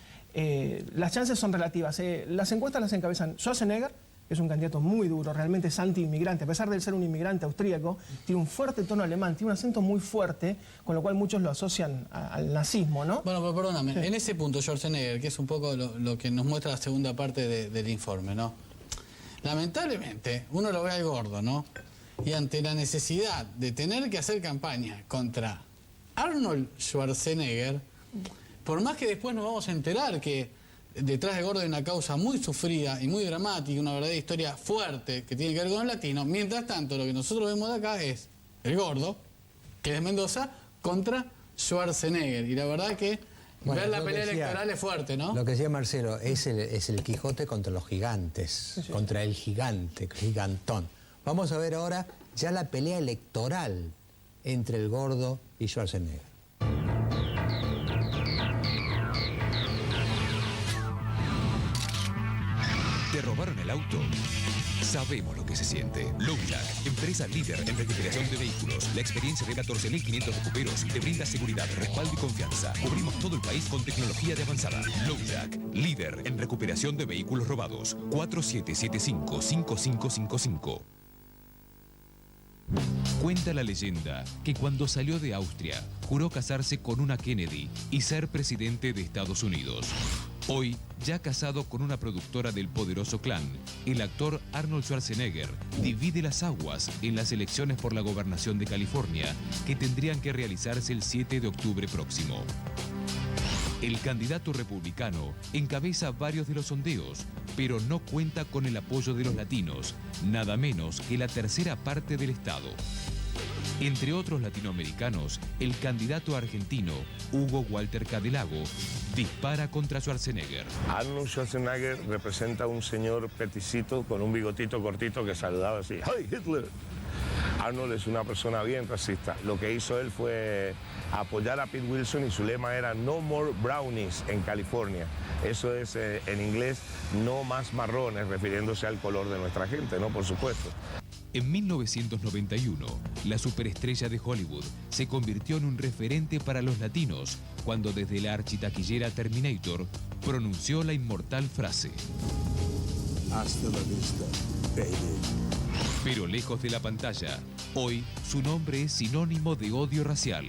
Las chances son relativas. Las encuestas las encabezan Schwarzenegger, que es un candidato muy duro, realmente es anti-inmigrante. A pesar de ser un inmigrante austríaco, tiene un fuerte tono alemán, tiene un acento muy fuerte, con lo cual muchos lo asocian al nazismo, ¿no? Bueno, pero perdóname, en ese punto Schwarzenegger, que es un poco lo que nos muestra la segunda parte del informe, ¿no? Lamentablemente, uno lo ve al gordo, ¿no? Y ante la necesidad de tener que hacer campaña contra Arnold Schwarzenegger, por más que después nos vamos a enterar que detrás de gordo hay una causa muy sufrida y muy dramática, una verdadera historia fuerte que tiene que ver con el latino, mientras tanto lo que nosotros vemos de acá es el gordo, que es de Mendoza, contra Schwarzenegger. Y la verdad que ver la pelea electoral es fuerte, ¿no? Lo que decía Marcelo, es el Quijote contra los gigantes, contra el gigante, gigantón. Vamos a ver ahora ya la pelea electoral entre el gordo y Schwarzenegger. ¿Te robaron el auto? Sabemos lo que se siente. Lowjack, empresa líder en recuperación de vehículos. La experiencia de 14.500 recuperos te brinda seguridad, respaldo y confianza. Cubrimos todo el país con tecnología de avanzada. Lowjack, líder en recuperación de vehículos robados. 4775-5555. Cuenta la leyenda que cuando salió de Austria, juró casarse con una Kennedy y ser presidente de Estados Unidos. Hoy, ya casado con una productora del poderoso clan, el actor Arnold Schwarzenegger divide las aguas en las elecciones por la gobernación de California, que tendrían que realizarse el 7 de octubre próximo. El candidato republicano encabeza varios de los sondeos, pero no cuenta con el apoyo de los latinos, nada menos que la tercera parte del estado. Entre otros latinoamericanos, el candidato argentino, Hugo Walter Cadelago, dispara contra Schwarzenegger. Arnold Schwarzenegger representa a un señor peticito con un bigotito cortito que saludaba así, ¡Hey, Hitler! Arnold es una persona bien racista. Lo que hizo él fue apoyar a Pete Wilson y su lema era No More Brownies en California. Eso es en inglés, no más marrones, refiriéndose al color de nuestra gente, ¿no? Por supuesto. En 1991, la superestrella de Hollywood se convirtió en un referente para los latinos cuando desde la architaquillera Terminator pronunció la inmortal frase: Hasta la vista, baby. Pero lejos de la pantalla, hoy su nombre es sinónimo de odio racial,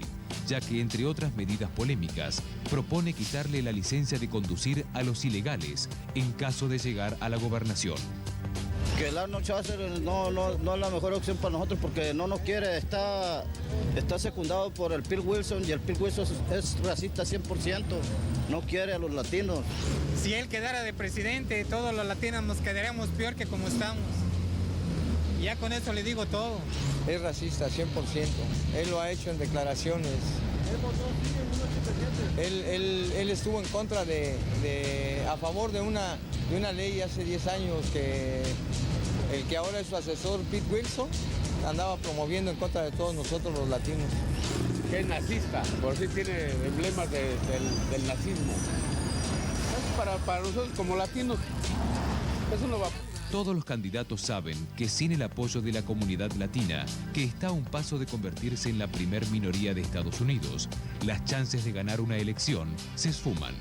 ya que entre otras medidas polémicas, propone quitarle la licencia de conducir a los ilegales en caso de llegar a la gobernación. Que el Arnold Schwarzenegger no es la mejor opción para nosotros porque no nos quiere, está secundado por el Pete Wilson y el Pete Wilson es racista 100%, no quiere a los latinos. Si él quedara de presidente, todos los latinos nos quedaríamos peor que como estamos. Ya con eso le digo todo. Es racista 100%, él lo ha hecho en declaraciones. Él estuvo en contra a favor de una ley hace 10 años que el que ahora es su asesor, Pete Wilson, andaba promoviendo en contra de todos nosotros los latinos. Que es nazista, por si tiene emblemas del nazismo. Para nosotros como latinos, eso no va. Todos los candidatos saben que sin el apoyo de la comunidad latina, que está a un paso de convertirse en la primer minoría de Estados Unidos, las chances de ganar una elección se esfuman.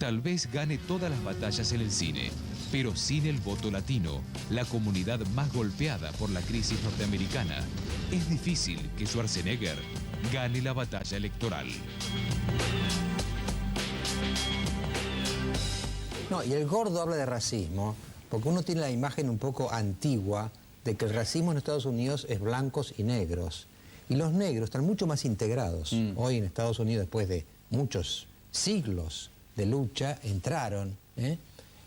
Tal vez gane todas las batallas en el cine, pero sin el voto latino, la comunidad más golpeada por la crisis norteamericana, es difícil que Schwarzenegger gane la batalla electoral. No, y el gordo habla de racismo, porque uno tiene la imagen un poco antigua de que el racismo en Estados Unidos es blancos y negros. Y los negros están mucho más integrados. Hoy en Estados Unidos, después de muchos siglos de lucha, entraron,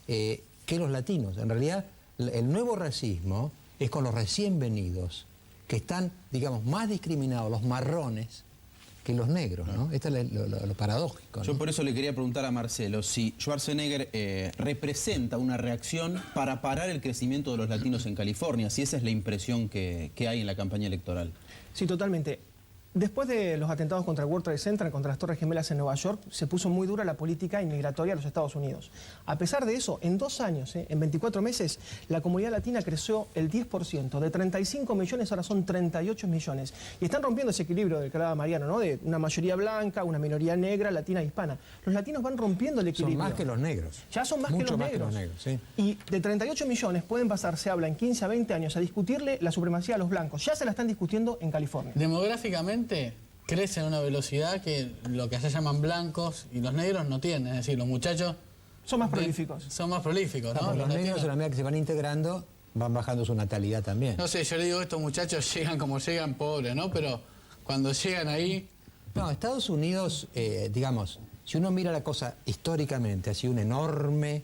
que los latinos. En realidad, el nuevo racismo es con los recién venidos, que están, digamos, más discriminados, los marrones, que los negros, ¿no? Esto es lo paradójico, ¿no? Yo por eso le quería preguntar a Marcelo si Schwarzenegger representa una reacción para parar el crecimiento de los latinos en California, si esa es la impresión que hay en la campaña electoral. Sí, totalmente. Después de los atentados contra el World Trade Center, contra las Torres Gemelas en Nueva York, se puso muy dura la política inmigratoria de los Estados Unidos. A pesar de eso, en 2 años, en 24 meses, la comunidad latina creció el 10%. De 35 millones ahora son 38 millones. Y están rompiendo ese equilibrio del que hablaba Mariano, ¿no? De una mayoría blanca, una minoría negra, latina, hispana. Los latinos van rompiendo el equilibrio. Son más que los negros. Ya son más, Mucho que, los más negros. que los negros. Sí. Y de 38 millones pueden pasar, se habla, en 15 a 20 años a discutirle la supremacía a los blancos. Ya se la están discutiendo en California. Demográficamente crecen a una velocidad que lo que allá llaman blancos y los negros no tienen. Es decir, los muchachos son más prolíficos. Son más prolíficos, ¿no? Los negros, a la medida que se van integrando, van bajando su natalidad también. No sé, yo le digo, estos muchachos llegan como llegan pobres, ¿no? Pero cuando llegan ahí... No, Estados Unidos, digamos, si uno mira la cosa históricamente, ha sido un enorme,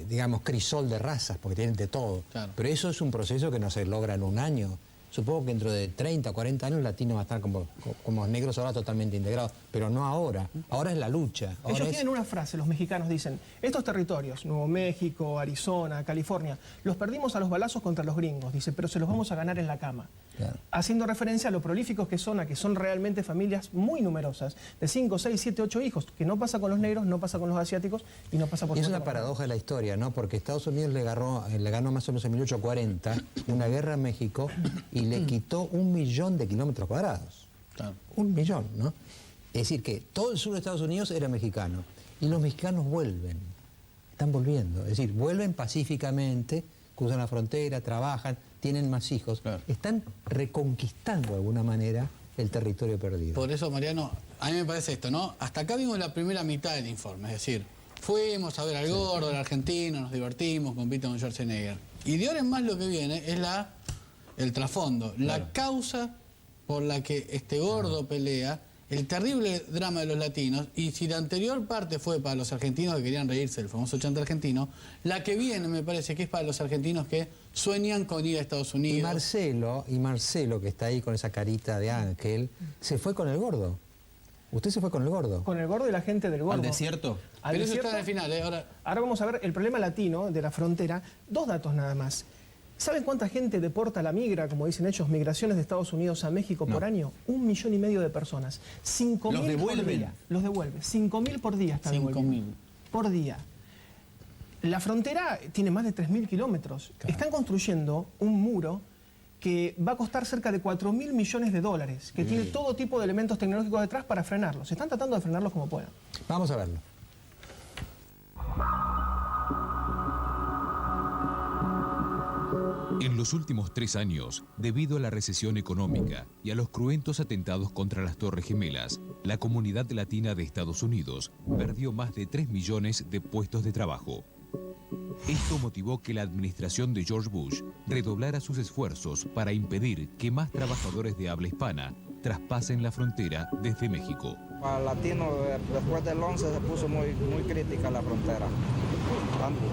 digamos, crisol de razas, porque tienen de todo. Claro. Pero eso es un proceso que no se logra en un año. Supongo que dentro de 30 o 40 años los latinos van a estar como negros ahora totalmente integrados, pero no ahora. Ahora es la lucha. Ahora Ellos tienen una frase, los mexicanos dicen, estos territorios, Nuevo México, Arizona, California, los perdimos a los balazos contra los gringos, dice, pero se los vamos a ganar en la cama. Claro. Haciendo referencia a lo prolíficos que son, a que son realmente familias muy numerosas, de 5, 6, 7, 8 hijos, que no pasa con los negros, no pasa con los asiáticos y no pasa por... Y es una paradoja de la historia, ¿no? Porque Estados Unidos le ganó más o menos en 1840 una guerra a México y le quitó 1 millón de kilómetros cuadrados. Claro. 1 millón, ¿no? Es decir, que todo el sur de Estados Unidos era mexicano. Y los mexicanos vuelven, están volviendo. Es decir, vuelven pacíficamente, cruzan la frontera, trabajan, tienen más hijos. Claro. Están reconquistando de alguna manera el territorio perdido. Por eso, Mariano, a mí me parece esto, ¿no? Hasta acá vimos la primera mitad del informe, es decir, fuimos a ver al gordo, al argentino, nos divertimos, compite con Schwarzenegger. Y de ahora en más lo que viene es el trasfondo, la causa por la que este gordo pelea, el terrible drama de los latinos, y si la anterior parte fue para los argentinos que querían reírse del famoso chanta argentino, la que viene me parece que es para los argentinos que sueñan con ir a Estados Unidos. Y Marcelo, que está ahí con esa carita de ángel, se fue con el gordo. ¿Usted se fue con el gordo? Con el gordo y la gente del gordo. ¿Al desierto? Pero eso está en el final, ¿eh? Ahora vamos a ver el problema latino de la frontera. 2 datos nada más. ¿Saben cuánta gente deporta la migra, como dicen ellos, migraciones de Estados Unidos a México por año? 1,5 millones de personas. 5.000 por día. Los devuelve. 5.000 por día están devolviendo. Por día. La frontera tiene más de 3.000 kilómetros. Claro. Están construyendo un muro que va a costar cerca de 4.000 millones de dólares, que tiene todo tipo de elementos tecnológicos detrás para frenarlos. Están tratando de frenarlos como puedan. Vamos a verlo. En los últimos 3 años, debido a la recesión económica y a los cruentos atentados contra las Torres Gemelas, la comunidad latina de Estados Unidos perdió más de 3 millones de puestos de trabajo. Esto motivó que la administración de George Bush redoblara sus esfuerzos para impedir que más trabajadores de habla hispana traspasen la frontera desde México. Para latinos, después del 11 se puso muy crítica la frontera,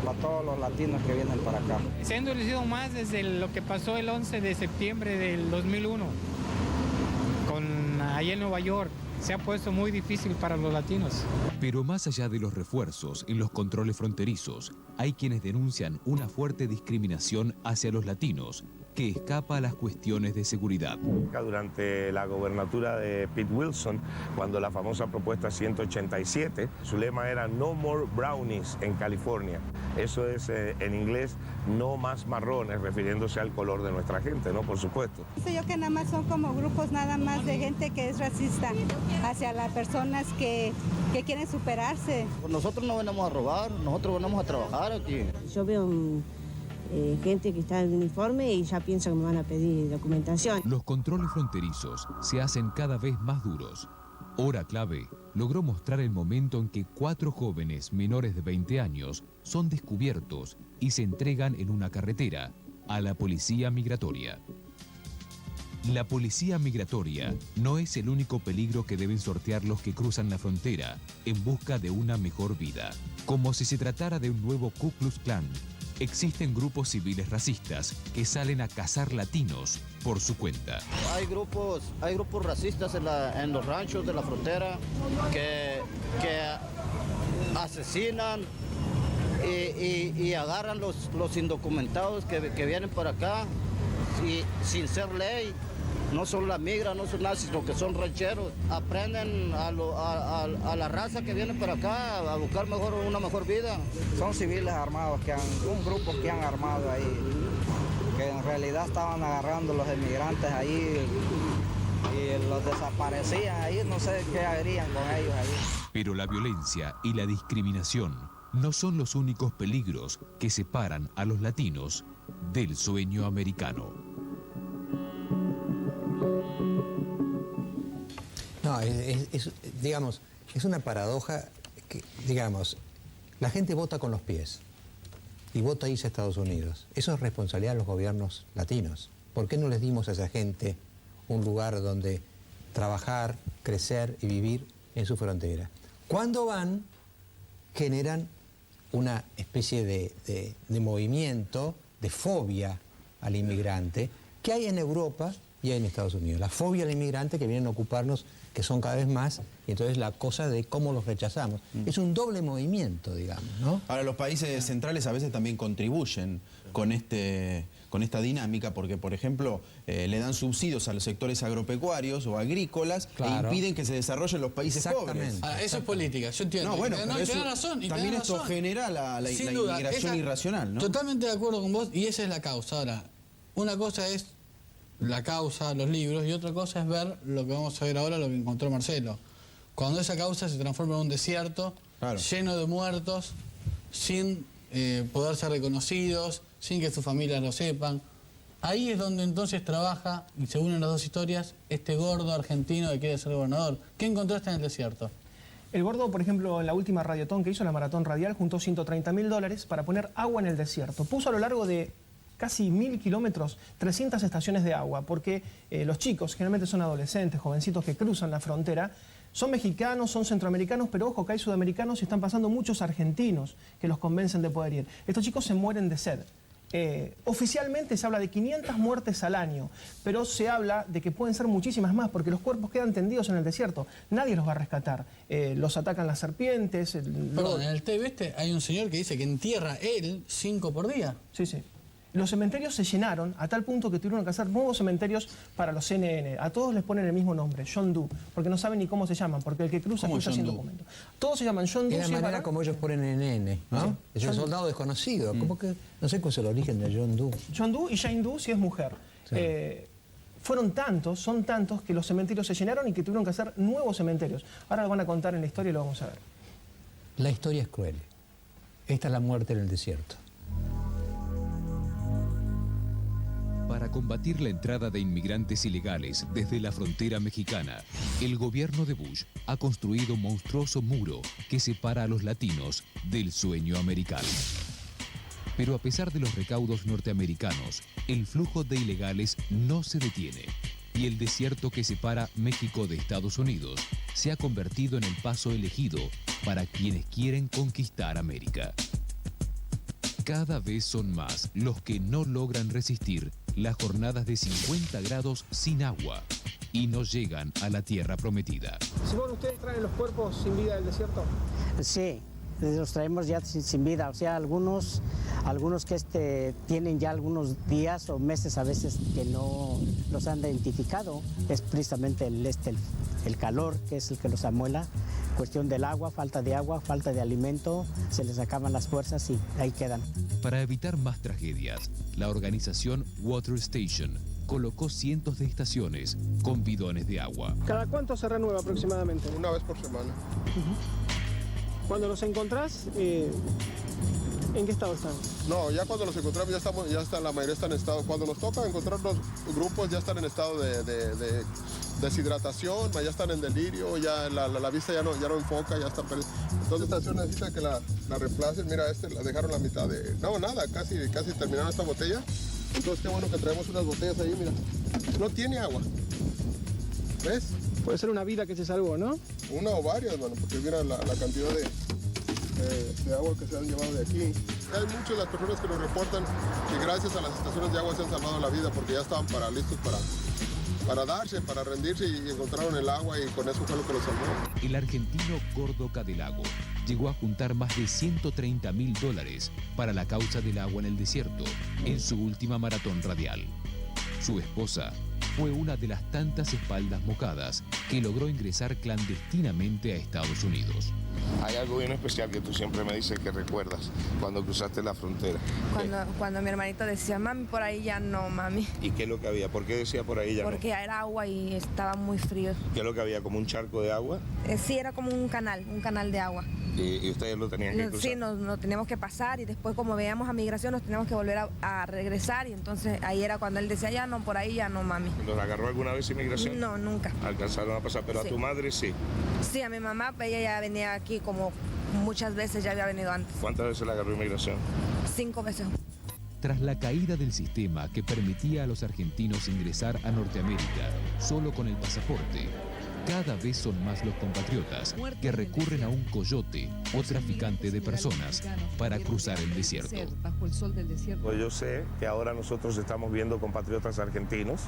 para todos los latinos que vienen para acá. Se ha endurecido más desde lo que pasó el 11 de septiembre del 2001, allá en Nueva York. Se ha puesto muy difícil para los latinos. Pero más allá de los refuerzos en los controles fronterizos, hay quienes denuncian una fuerte discriminación hacia los latinos que escapa a las cuestiones de seguridad. Durante la gobernatura de Pete Wilson, cuando la famosa propuesta 187, su lema era No More Brownies en California. Eso es en inglés, no más marrones, refiriéndose al color de nuestra gente, ¿no? Por supuesto. Yo que nada más son como grupos nada más de gente que es racista hacia las personas que quieren superarse. Nosotros no venimos a robar, nosotros venimos a trabajar aquí. Yo veo gente que está en uniforme y ya pienso que me van a pedir documentación. Los controles fronterizos se hacen cada vez más duros. Hora Clave logró mostrar el momento en que 4 jóvenes menores de 20 años son descubiertos y se entregan en una carretera a la policía migratoria. La policía migratoria no es el único peligro que deben sortear los que cruzan la frontera en busca de una mejor vida. Como si se tratara de un nuevo Ku Klux Klan, existen grupos civiles racistas que salen a cazar latinos por su cuenta. Hay grupos racistas en los ranchos de la frontera que asesinan y agarran los indocumentados que vienen para acá y sin ser ley. No son la migra, no son nazis, sino que son rancheros. Aprenden a la raza que viene para acá a buscar una mejor vida. Son civiles armados, un grupo que han armado ahí, que en realidad estaban agarrando los inmigrantes ahí y los desaparecían ahí, no sé qué harían con ellos ahí. Pero la violencia y la discriminación no son los únicos peligros que separan a los latinos del sueño americano. No, digamos, es una paradoja que, digamos, la gente vota con los pies y vota irse a Estados Unidos. Eso es responsabilidad de los gobiernos latinos. ¿Por qué no les dimos a esa gente un lugar donde trabajar, crecer y vivir en su frontera? Cuando van, generan una especie de movimiento, de fobia al inmigrante, que hay en Europa y hay en Estados Unidos. La fobia al inmigrante que vienen a ocuparnos, que son cada vez más, y entonces la cosa de cómo los rechazamos. Es un doble movimiento, digamos, ¿no? Ahora, los países centrales a veces también contribuyen con esta dinámica, porque, por ejemplo, le dan subsidios a los sectores agropecuarios o agrícolas e impiden que se desarrollen los países pobres. Eso es política, yo entiendo. No, bueno, pero eso, razón, también esto genera la inmigración irracional, ¿no? Totalmente de acuerdo con vos, y esa es la causa. Ahora, una cosa es la causa, los libros, y otra cosa es ver lo que vamos a ver ahora, lo que encontró Marcelo. Cuando esa causa se transforma en un desierto, lleno de muertos, sin poder ser reconocidos, sin que sus familias lo sepan. Ahí es donde entonces trabaja, y se unen las dos historias, este gordo argentino que quiere ser gobernador. ¿Qué encontraste en el desierto? El gordo, por ejemplo, en la última radiotón que hizo, la maratón radial, juntó $130.000 para poner agua en el desierto. Puso a lo largo de casi 1000 kilómetros 300 estaciones de agua, porque los chicos, generalmente son adolescentes, jovencitos que cruzan la frontera, son mexicanos, son centroamericanos, pero ojo que hay sudamericanos y están pasando muchos argentinos que los convencen de poder ir. Estos chicos se mueren de sed. Oficialmente se habla de 500 muertes al año, pero se habla de que pueden ser muchísimas más porque los cuerpos quedan tendidos en el desierto. Nadie los va a rescatar. Los atacan las serpientes. Perdón, en el TV hay un señor que dice que entierra él 5 por día. Sí, sí. Los cementerios se llenaron a tal punto que tuvieron que hacer nuevos cementerios para los CNN. A todos les ponen el mismo nombre, John Doe, porque no saben ni cómo se llaman, porque el que cruza sin documento. Todos se llaman John Doe. Es la manera como ellos ponen NN, ¿no? Sí. Es un soldado desconocido. ¿Cómo que? No sé cuál es el origen de John Doe. John Doe y Jane Doe si es mujer. Sí. Fueron tantos, son tantos, que los cementerios se llenaron y que tuvieron que hacer nuevos cementerios. Ahora lo van a contar en la historia y lo vamos a ver. La historia es cruel. Esta es la muerte en el desierto. Para combatir la entrada de inmigrantes ilegales desde la frontera mexicana, el gobierno de Bush ha construido un monstruoso muro que separa a los latinos del sueño americano. Pero a pesar de los recaudos norteamericanos, el flujo de ilegales no se detiene y el desierto que separa México de Estados Unidos se ha convertido en el paso elegido para quienes quieren conquistar América. Cada vez son más los que no logran resistir las jornadas de 50 grados sin agua y no llegan a la tierra prometida. Simón, ¿ustedes traen los cuerpos sin vida del desierto? Sí, los traemos ya sin vida, o sea, algunos que tienen ya algunos días o meses a veces que no los han identificado. Es precisamente el calor que es el que los amuela. Cuestión del agua, falta de alimento, se les acaban las fuerzas y ahí quedan. Para evitar más tragedias, la organización Water Station colocó cientos de estaciones con bidones de agua. ¿Cada cuánto se renueva aproximadamente? Una vez por semana. Cuando los encontrás, ¿en qué estado están? No, ya cuando los encontramos ya están, la mayoría están en estado. Cuando nos toca encontrar los grupos ya están en estado de deshidratación, ya están en delirio, ya la vista ya no enfoca, ya están perdidos. Entonces esta estación necesita que la reemplacen. Mira, la dejaron la mitad de... No, nada, casi terminaron esta botella. Entonces qué bueno que traemos unas botellas ahí, mira. No tiene agua. ¿Ves? Puede ser una vida que se salvó, ¿no? Una o varias, bueno, porque mira la cantidad de agua que se han llevado de aquí. Hay muchas de las personas que nos reportan que gracias a las estaciones de agua se han salvado la vida porque ya estaban listos para rendirse y encontraron el agua y con eso fue lo que los salvó. El argentino Gordo Cadelago llegó a juntar más de $130.000 para la causa del agua en el desierto en su última maratón radial. Su esposa fue una de las tantas espaldas mojadas que logró ingresar clandestinamente a Estados Unidos. Hay algo bien especial que tú siempre me dices que recuerdas cuando cruzaste la frontera. Cuando mi hermanito decía, mami, por ahí ya no, mami. ¿Y qué es lo que había? ¿Por qué decía por ahí ya Porque no? era agua y estaba muy frío. ¿Qué es lo que había? ¿Como un charco de agua? Sí, era como un canal de agua. ¿Y ustedes lo tenían que cruzar? Sí, nos teníamos que pasar y después como veíamos a migración nos teníamos que volver a regresar y entonces ahí era cuando él decía, ya no, por ahí ya no, mami. ¿Los agarró alguna vez inmigración? No, nunca. Alcanzaron a pasar, pero sí. A tu madre sí. Sí, a mi mamá, ella ya venía aquí como muchas veces, ya había venido antes. ¿Cuántas veces la agarró inmigración? 5 veces. Tras la caída del sistema que permitía a los argentinos ingresar a Norteamérica solo con el pasaporte, cada vez son más los compatriotas que recurren a un coyote o traficante de personas para cruzar el desierto. Bajo el sol del desierto. Pues yo sé que ahora nosotros estamos viendo compatriotas argentinos,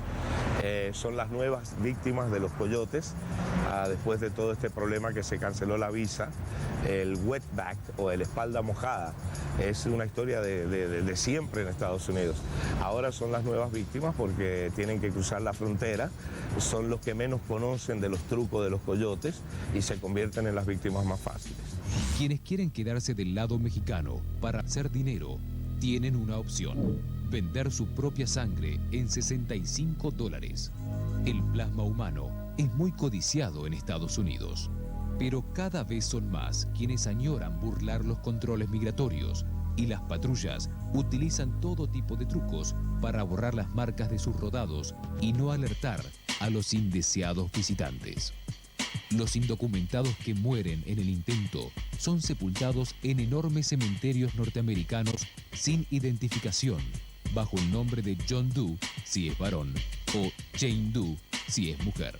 son las nuevas víctimas de los coyotes, después de todo este problema que se canceló la visa. El wetback o el espalda mojada es una historia de siempre en Estados Unidos. Ahora son las nuevas víctimas porque tienen que cruzar la frontera, son los que menos conocen de los trucos de los coyotes y se convierten en las víctimas más fáciles. Quienes quieren quedarse del lado mexicano para hacer dinero tienen una opción: vender su propia sangre en $65. El plasma humano es muy codiciado en Estados Unidos, pero cada vez son más quienes añoran burlar los controles migratorios y las patrullas utilizan todo tipo de trucos para borrar las marcas de sus rodados y no alertar a los indeseados visitantes. Los indocumentados que mueren en el intento son sepultados en enormes cementerios norteamericanos sin identificación, bajo el nombre de John Doe, si es varón, o Jane Doe, si es mujer.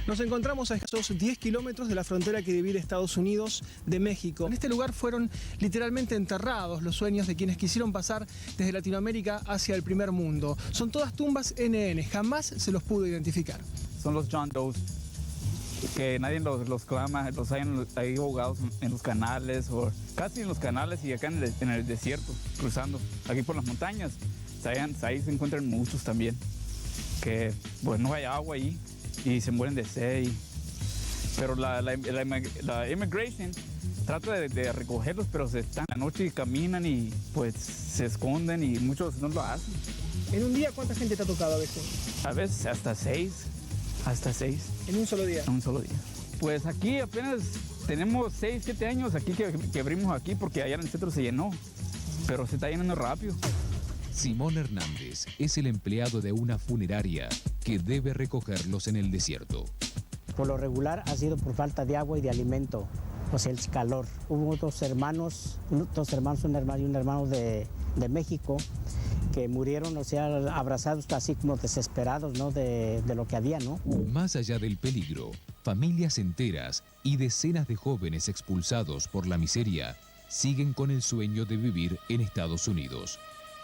Nos encontramos a escasos 10 kilómetros de la frontera que divide Estados Unidos de México. En este lugar fueron literalmente enterrados los sueños de quienes quisieron pasar desde Latinoamérica hacia el primer mundo. Son todas tumbas NN, jamás se los pudo identificar. Son los John Does, que nadie los clama, los hay ahí ahogados en los canales, o casi en los canales y acá en el desierto, cruzando, aquí por las montañas. Ahí se encuentran muchos también, que pues no hay agua ahí y se mueren de sed. Pero la immigration trata de recogerlos, pero se están en la noche y caminan y pues se esconden y muchos no lo hacen. ¿En un día cuánta gente te ha tocado a veces? A veces hasta seis. ¿En un solo día? En un solo día. Pues aquí apenas tenemos 6, 7 años aquí que abrimos aquí porque allá en el centro se llenó, pero se está llenando rápido. Simón Hernández es el empleado de una funeraria que debe recogerlos en el desierto. Por lo regular ha sido por falta de agua y de alimento, o sea, el calor. Hubo dos hermanos, un hermano de México, que murieron, o sea, abrazados así como desesperados, ¿no? De lo que había, ¿no? Más allá del peligro, familias enteras y decenas de jóvenes expulsados por la miseria siguen con el sueño de vivir en Estados Unidos.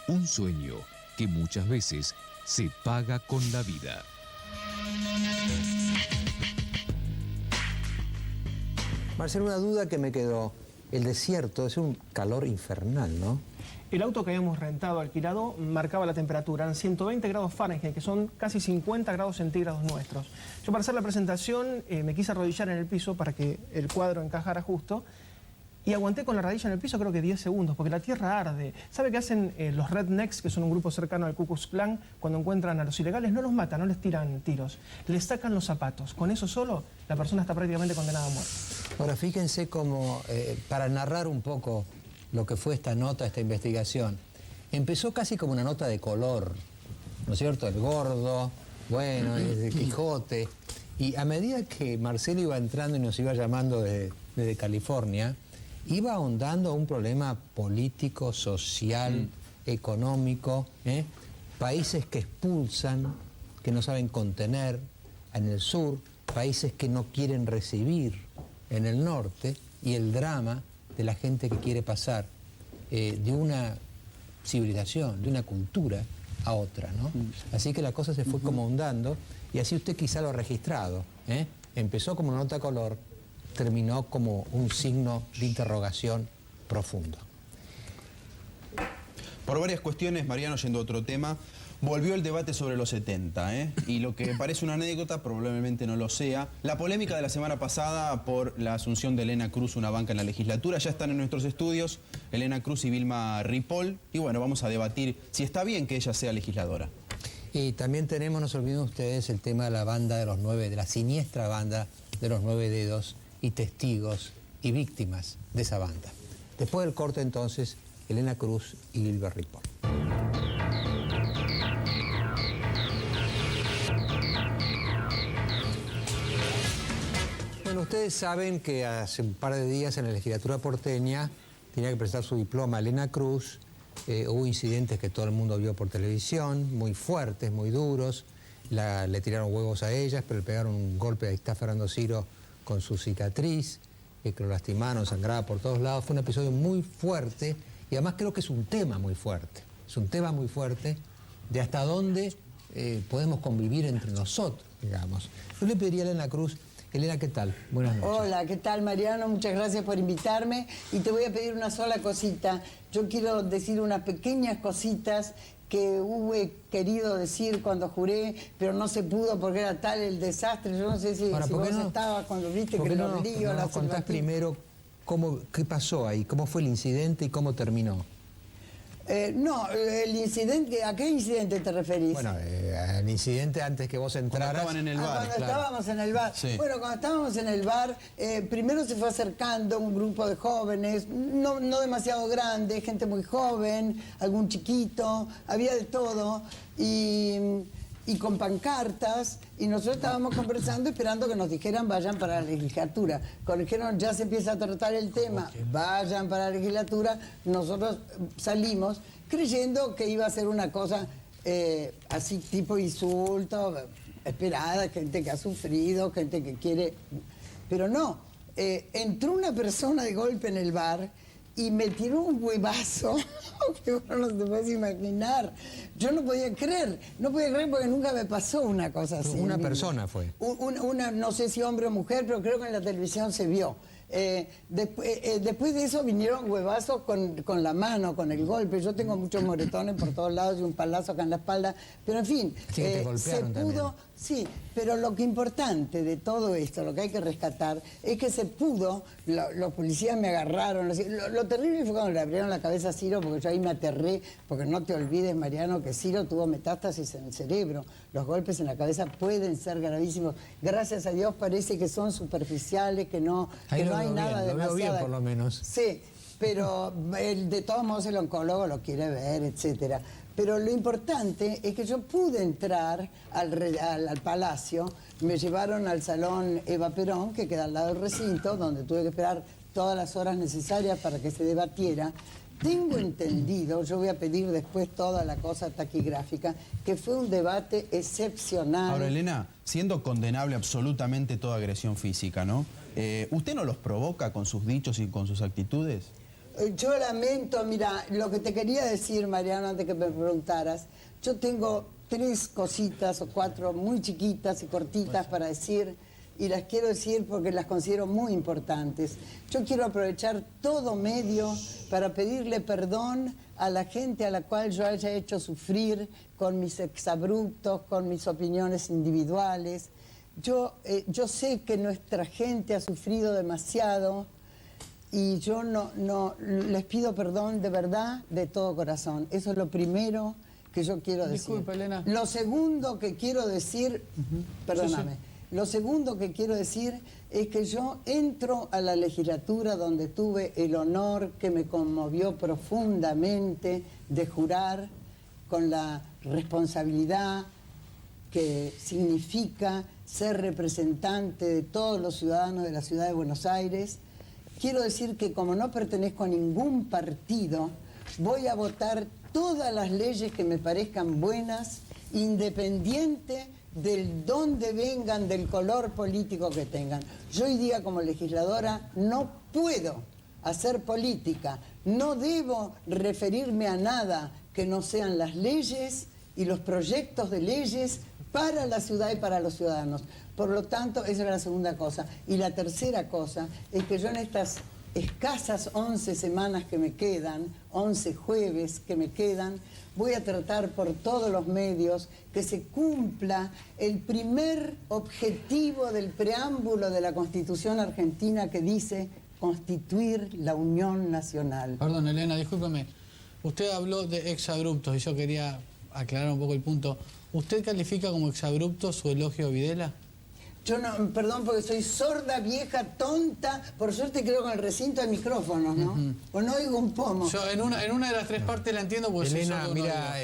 Un sueño que muchas veces se paga con la vida. Marcelo, una duda que me quedó. El desierto es un calor infernal, ¿no? El auto que habíamos rentado, alquilado, marcaba la temperatura, eran 120 grados Fahrenheit, que son casi 50 grados centígrados nuestros. Yo para hacer la presentación me quise arrodillar en el piso para que el cuadro encajara justo y aguanté con la rodilla en el piso creo que 10 segundos, porque la tierra arde. ¿Sabe qué hacen los rednecks, que son un grupo cercano al Ku Klux Klan, cuando encuentran a los ilegales? No los matan, no les tiran tiros, les sacan los zapatos. Con eso solo, la persona está prácticamente condenada a muerte. Ahora, fíjense cómo, para narrar un poco lo que fue esta nota, esta investigación, empezó casi como una nota de color, ¿no es cierto? El gordo, bueno, el Quijote. Y a medida que Marcelo iba entrando y nos iba llamando desde California, iba ahondando un problema político, social, económico, países que expulsan, que no saben contener en el sur, países que no quieren recibir en el norte, y el drama de la gente que quiere pasar de una civilización, de una cultura a otra, ¿no? Así que la cosa se fue como ahondando, y así usted quizá lo ha registrado, Empezó como una nota color, terminó como un signo de interrogación profundo. Por varias cuestiones, Mariano, yendo a otro tema, volvió el debate sobre los 70, y lo que parece una anécdota probablemente no lo sea. La polémica de la semana pasada por la asunción de Elena Cruz, una banca en la legislatura, ya están en nuestros estudios, Elena Cruz y Vilma Ripoll, y bueno, vamos a debatir si está bien que ella sea legisladora. Y también tenemos, no se olviden ustedes, el tema de la banda de los 9, de la siniestra banda de los 9 dedos, y testigos y víctimas de esa banda. Después del corte, entonces, Elena Cruz y Vilma Ripoll. Bueno, ustedes saben que hace un par de días en la legislatura porteña tenía que presentar su diploma Elena Cruz. Hubo incidentes que todo el mundo vio por televisión, muy fuertes, muy duros. Le tiraron huevos a ellas, pero le pegaron un golpe. Ahí está Fernando Ciro con su cicatriz, que lo lastimaron, sangraba por todos lados. Fue un episodio muy fuerte, y además creo que es un tema muy fuerte. Es un tema muy fuerte de hasta dónde podemos convivir entre nosotros, digamos. Yo le pediría a Elena Cruz. Elena, ¿qué tal? Buenas noches. Hola, ¿qué tal, Mariano? Muchas gracias por invitarme, y te voy a pedir una sola cosita. Yo quiero decir unas pequeñas cositas que hubo querido decir cuando juré, pero no se pudo porque era tal el desastre. Yo no sé si vos estabas cuando viste que los ríos... ¿Nos contás primero qué pasó ahí? ¿Cómo fue el incidente y cómo terminó? No, el incidente, ¿a qué incidente te referís? Bueno, al incidente antes que vos entraras. Cuando estaban en el bar. Cuando claro. estábamos en el bar. Sí. Bueno, cuando estábamos en el bar, primero se fue acercando un grupo de jóvenes, no demasiado grande, gente muy joven, algún chiquito, había de todo, y con pancartas, y nosotros estábamos conversando esperando que nos dijeran vayan para la legislatura. Cuando dijeron ya se empieza a tratar el tema, vayan para la legislatura, nosotros salimos creyendo que iba a ser una cosa así tipo insulto, esperada, gente que ha sufrido, gente que quiere... Pero no, entró una persona de golpe en el bar y me tiró un huevazo que vos no te puedes imaginar. Yo no podía creer porque nunca me pasó una cosa así. Una persona fue. No sé si hombre o mujer, pero creo que en la televisión se vio. Después de eso vinieron huevazos con la mano, con el golpe. Yo tengo muchos moretones por todos lados y un palazo acá en la espalda. Pero en fin, te golpearon se pudo... también. Sí, pero lo que importante de todo esto, lo que hay que rescatar, es que se pudo, los policías me agarraron, lo terrible fue cuando le abrieron la cabeza a Ciro, porque yo ahí me aterré, porque no te olvides, Mariano, que Ciro tuvo metástasis en el cerebro, los golpes en la cabeza pueden ser gravísimos, gracias a Dios parece que son superficiales, que no hay nada demasiado. Lo veo bien por lo menos. Sí, pero de todos modos el oncólogo lo quiere ver, etcétera. Pero lo importante es que yo pude entrar al palacio, me llevaron al salón Eva Perón, que queda al lado del recinto, donde tuve que esperar todas las horas necesarias para que se debatiera. Tengo entendido, yo voy a pedir después toda la cosa taquigráfica, que fue un debate excepcional. Ahora, Elena, siendo condenable absolutamente toda agresión física, ¿no? ¿Usted no los provoca con sus dichos y con sus actitudes? Yo lamento, mira, lo que te quería decir, Mariano, antes que me preguntaras, yo tengo 3 cositas o 4 muy chiquitas y cortitas para decir, y las quiero decir porque las considero muy importantes. Yo quiero aprovechar todo medio para pedirle perdón a la gente a la cual yo haya hecho sufrir con mis exabruptos, con mis opiniones individuales. Yo sé que nuestra gente ha sufrido demasiado, y yo no les pido perdón de verdad, de todo corazón. Eso es lo primero que yo quiero decir. Disculpa, Elena. Lo segundo que quiero decir, perdóname, Sí. Lo segundo que quiero decir es que yo entro a la legislatura donde tuve el honor que me conmovió profundamente de jurar con la responsabilidad que significa ser representante de todos los ciudadanos de la ciudad de Buenos Aires. Quiero decir que como no pertenezco a ningún partido, voy a votar todas las leyes que me parezcan buenas, independiente del dónde vengan, del color político que tengan. Yo hoy día como legisladora no puedo hacer política, no debo referirme a nada que no sean las leyes y los proyectos de leyes para la ciudad y para los ciudadanos. Por lo tanto, esa es la segunda cosa. Y la tercera cosa es que yo en estas escasas 11 semanas que me quedan, 11 jueves que me quedan, voy a tratar por todos los medios que se cumpla el primer objetivo del preámbulo de la Constitución argentina que dice constituir la Unión Nacional. Perdón, Elena, discúlpeme. Usted habló de exabruptos y yo quería aclarar un poco el punto. ¿Usted califica como exabrupto su elogio a Videla? Yo no, perdón, porque soy sorda, vieja, tonta. Por suerte creo con el recinto de micrófonos, ¿no? O no oigo un pomo. Yo en una de las 3 partes la entiendo porque soy Elena, sordo, mira,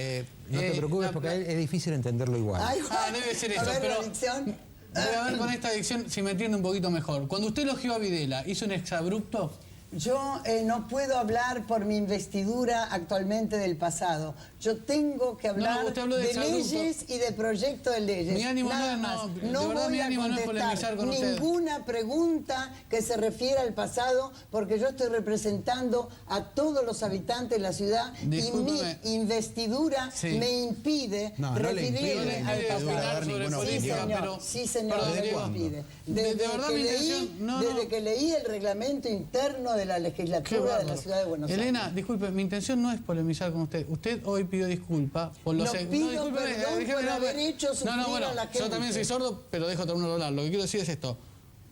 no te preocupes porque es difícil entenderlo igual. Ay, debe ser a eso, ver, pero la dicción. voy a ver con esta dicción si me entiende un poquito mejor. Cuando usted elogió a Videla, ¿hizo un exabrupto? Yo no puedo hablar por mi investidura actualmente del pasado. Yo tengo que hablar usted habló de de exabrupto. leyes y de proyectos de leyes. Mi ánimo Nada no, más. de No verdad, voy mi a ánimo no es polemizar contestar con usted. ninguna pregunta que se refiera al pasado porque yo estoy representando a todos los habitantes de la ciudad Discúlpeme. y mi investidura Sí. me impide No, no le referirme impide, al no le pasado. dar ninguna opinión. Sí, señor, Perdón, me Diego. impide. De verdad mi intención... Desde que leí el reglamento interno de la Qué legislatura de la bárbaro. ciudad de Buenos Aires. Elena, disculpe, mi intención no es polemizar con usted. Usted hoy pidió disculpas por los... No pido perdón por haber hecho sufrir bueno, a la gente. yo también soy sordo, pero dejo terminar de hablar. Lo que quiero decir es esto.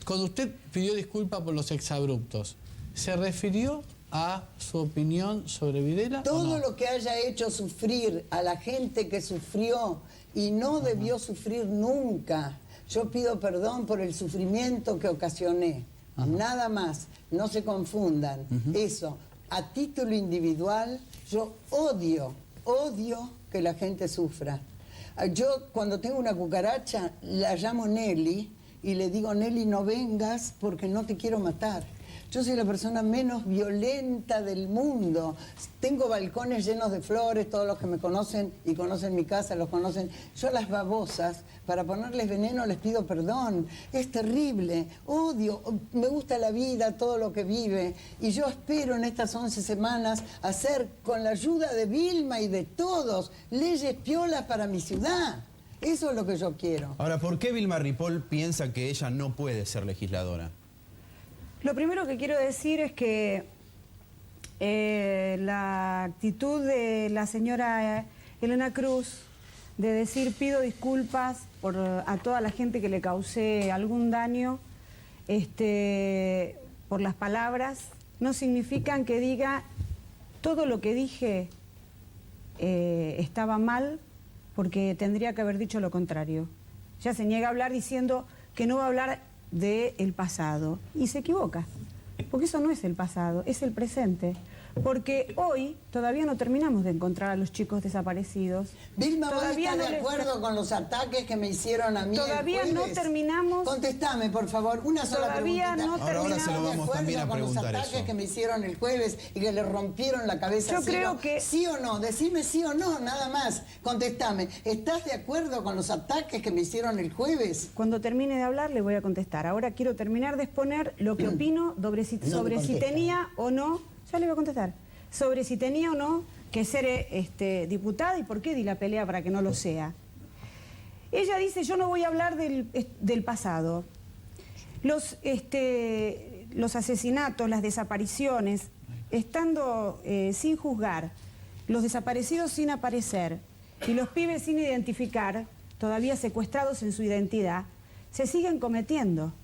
Cuando usted pidió disculpas por los exabruptos, ¿se refirió a su opinión sobre Videla? Todo lo que haya hecho sufrir a la gente que sufrió y no debió sufrir nunca. Yo pido perdón por el sufrimiento que ocasioné. Nada más, no se confundan. Eso, a título individual, yo odio que la gente sufra. Yo cuando tengo una cucaracha la llamo Nelly y le digo, Nelly, no vengas porque no te quiero matar. Yo soy la persona menos violenta del mundo. Tengo balcones llenos de flores, todos los que me conocen y conocen mi casa los conocen. Yo a las babosas, para ponerles veneno les pido perdón. Es terrible, odio, me gusta la vida, todo lo que vive. Y yo espero en estas 11 semanas hacer, con la ayuda de Vilma y de todos, leyes piolas para mi ciudad. Eso es lo que yo quiero. Ahora, ¿por qué Vilma Ripoll piensa que ella no puede ser legisladora? Lo primero que quiero decir es que la actitud de la señora Elena Cruz de decir pido disculpas a toda la gente que le causé algún daño por las palabras, no significan que diga todo lo que dije estaba mal, porque tendría que haber dicho lo contrario. Ella se niega a hablar diciendo que no va a hablar del pasado, y se equivoca, porque eso no es el pasado, es el presente, porque hoy todavía no terminamos de encontrar a los chicos desaparecidos. Vilma, ¿vos estás de acuerdo con los ataques que me hicieron a mí? Todavía no terminamos. Contestame, por favor, una sola preguntita. Todavía no terminamos. Ahora se lo vamos también a con los preguntar ataques eso. que me hicieron el jueves y que le rompieron la cabeza. Yo creo que... ¿Sí o no? Decime sí o no, nada más. Contestame, ¿estás de acuerdo con los ataques que me hicieron el jueves? Cuando termine de hablar le voy a contestar. Ahora quiero terminar de exponer lo que opino sobre si tenía o no... Ya le voy a contestar. Sobre si tenía o no que ser diputada y por qué di la pelea para que no lo sea. Ella dice, yo no voy a hablar del pasado. Los asesinatos, las desapariciones, estando sin juzgar, los desaparecidos sin aparecer y los pibes sin identificar, todavía secuestrados en su identidad, se siguen cometiendo.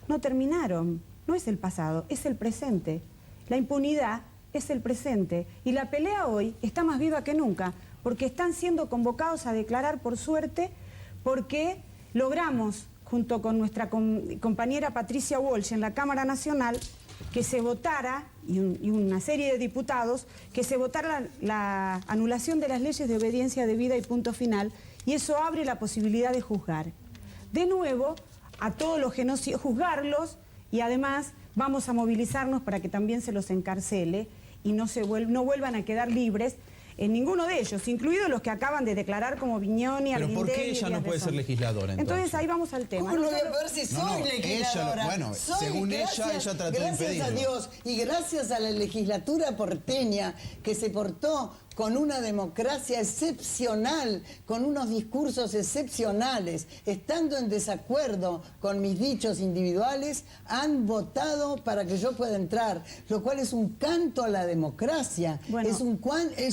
No terminaron, no es el pasado, es el presente. La impunidad es el presente y la pelea hoy está más viva que nunca porque están siendo convocados a declarar por suerte porque logramos junto con nuestra compañera Patricia Walsh en la Cámara Nacional que se votara y una serie de diputados que se votara la anulación de las leyes de obediencia debida y punto final, y eso abre la posibilidad de juzgar de nuevo a todos los genocidios, juzgarlos, y además vamos a movilizarnos para que también se los encarcele y no vuelvan a quedar libres en ninguno de ellos, incluidos los que acaban de declarar como Viñoni, ¿Pero por qué Arguindelli, ella no puede ser legisladora entonces ahí vamos al tema. ¿Cómo no voy a poder si soy legisladora? Bueno, según ella trató de impedirlo. Gracias a Dios y gracias a la legislatura porteña que se portó con una democracia excepcional, con unos discursos excepcionales, estando en desacuerdo con mis dichos individuales, han votado para que yo pueda entrar, lo cual es un canto a la democracia, bueno, es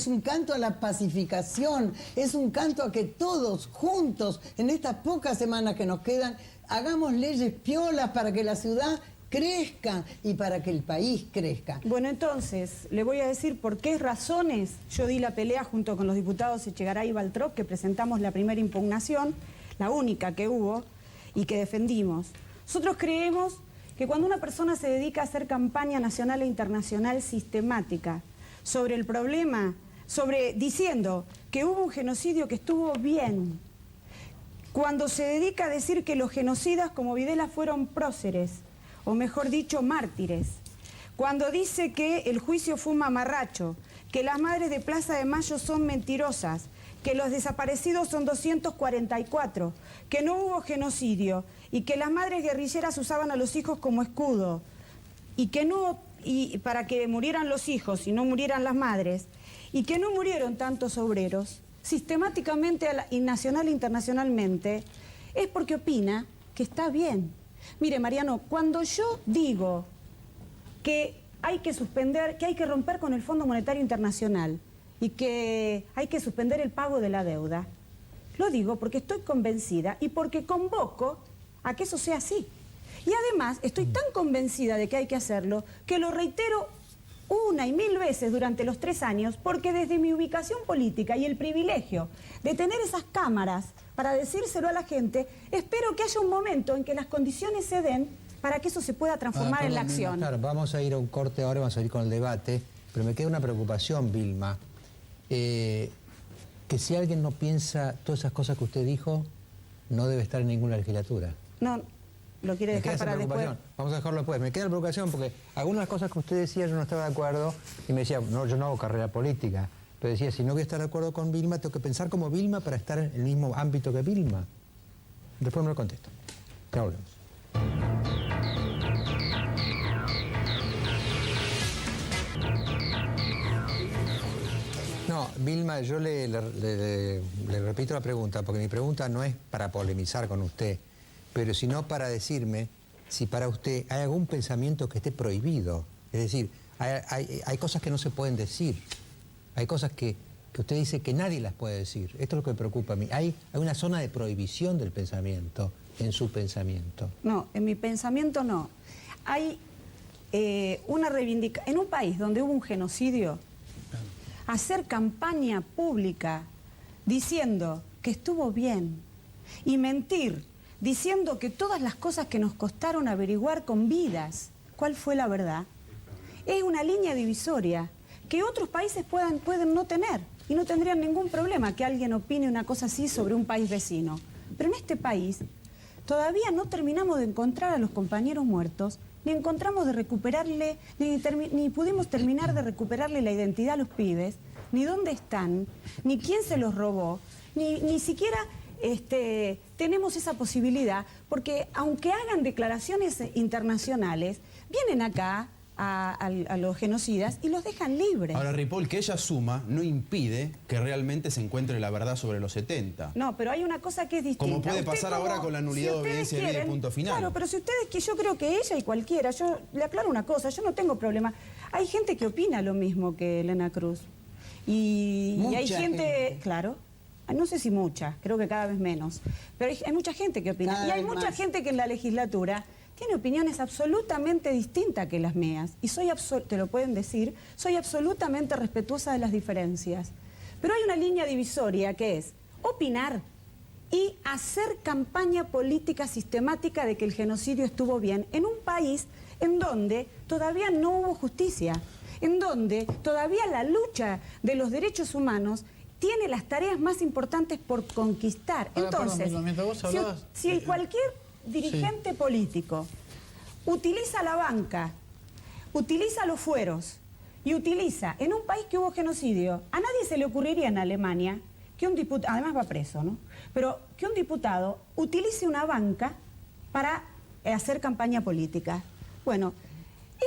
un canto a la pacificación, es un canto a que todos juntos, en estas pocas semanas que nos quedan, hagamos leyes piolas para que la ciudad crezca y para que el país crezca. Bueno, entonces, le voy a decir por qué razones yo di la pelea junto con los diputados Echegaray y Baltrop, que presentamos la primera impugnación, la única que hubo, y que defendimos. Nosotros creemos que cuando una persona se dedica a hacer campaña nacional e internacional sistemática sobre el problema, diciendo que hubo un genocidio que estuvo bien, cuando se dedica a decir que los genocidas como Videla fueron próceres, o mejor dicho, mártires, cuando dice que el juicio fue un mamarracho, que las madres de Plaza de Mayo son mentirosas, que los desaparecidos son 244, que no hubo genocidio y que las madres guerrilleras usaban a los hijos como escudo y para que murieran los hijos y no murieran las madres, y que no murieron tantos obreros, sistemáticamente y nacional e internacionalmente, es porque opina que está bien. Mire, Mariano, cuando yo digo que hay que suspender, que hay que romper con el Fondo Monetario Internacional y que hay que suspender el pago de la deuda, lo digo porque estoy convencida y porque convoco a que eso sea así. Y además estoy tan convencida de que hay que hacerlo que lo reitero una y mil veces durante los 3 años, porque desde mi ubicación política y el privilegio de tener esas cámaras para decírselo a la gente, espero que haya un momento en que las condiciones se den para que eso se pueda transformar en la acción. Claro, vamos a ir a un corte ahora, vamos a ir con el debate, pero me queda una preocupación, Vilma, que si alguien no piensa todas esas cosas que usted dijo, no debe estar en ninguna legislatura. No, lo quiere dejar para después. Vamos a dejarlo después. Me queda la preocupación porque algunas de las cosas que usted decía yo no estaba de acuerdo y me decía, no, yo no hago carrera política. Pero decía, si no voy a estar de acuerdo con Vilma, tengo que pensar como Vilma para estar en el mismo ámbito que Vilma. Después me lo contesto. Ya volvemos. No, Vilma, yo le repito la pregunta, porque mi pregunta no es para polemizar con usted, pero sino para decirme si para usted hay algún pensamiento que esté prohibido. Es decir, hay cosas que no se pueden decir, hay cosas que usted dice que nadie las puede decir. Esto es lo que me preocupa a mí. Hay una zona de prohibición del pensamiento, en su pensamiento. No, en mi pensamiento no. Hay una reivindicación. En un país donde hubo un genocidio, hacer campaña pública diciendo que estuvo bien y mentir diciendo que todas las cosas que nos costaron averiguar con vidas cuál fue la verdad, es una línea divisoria que otros países pueden no tener y no tendrían ningún problema que alguien opine una cosa así sobre un país vecino. Pero en este país todavía no terminamos de encontrar a los compañeros muertos, ni encontramos de recuperarle, ni pudimos terminar de recuperarle la identidad a los pibes, ni dónde están, ni quién se los robó, ni siquiera tenemos esa posibilidad, porque aunque hagan declaraciones internacionales, vienen acá a los genocidas y los dejan libres. Ahora, Ripoll, que ella suma no impide que realmente se encuentre la verdad sobre los 70. No, pero hay una cosa que es distinta. Como puede pasar ahora con la nulidad de obediencia de vida y punto final. Claro, pero si ustedes, que yo creo que ella y cualquiera, yo le aclaro una cosa, yo no tengo problema. Hay gente que opina lo mismo que Elena Cruz. Y hay gente, claro, no sé si mucha, creo que cada vez menos, pero hay mucha gente que opina. Cada y hay vez mucha más. gente que en la legislatura tiene opiniones absolutamente distintas que las mías. Y te lo pueden decir, soy absolutamente respetuosa de las diferencias. Pero hay una línea divisoria que es opinar y hacer campaña política sistemática de que el genocidio estuvo bien en un país en donde todavía no hubo justicia, en donde todavía la lucha de los derechos humanos tiene las tareas más importantes por conquistar. Ahora, Entonces, perdón, mientras vos hablabas, si cualquier dirigente político utiliza la banca, utiliza los fueros y utiliza, en un país que hubo genocidio, a nadie se le ocurriría en Alemania que un diputado, además va preso, ¿no? Pero que un diputado utilice una banca para hacer campaña política. Bueno,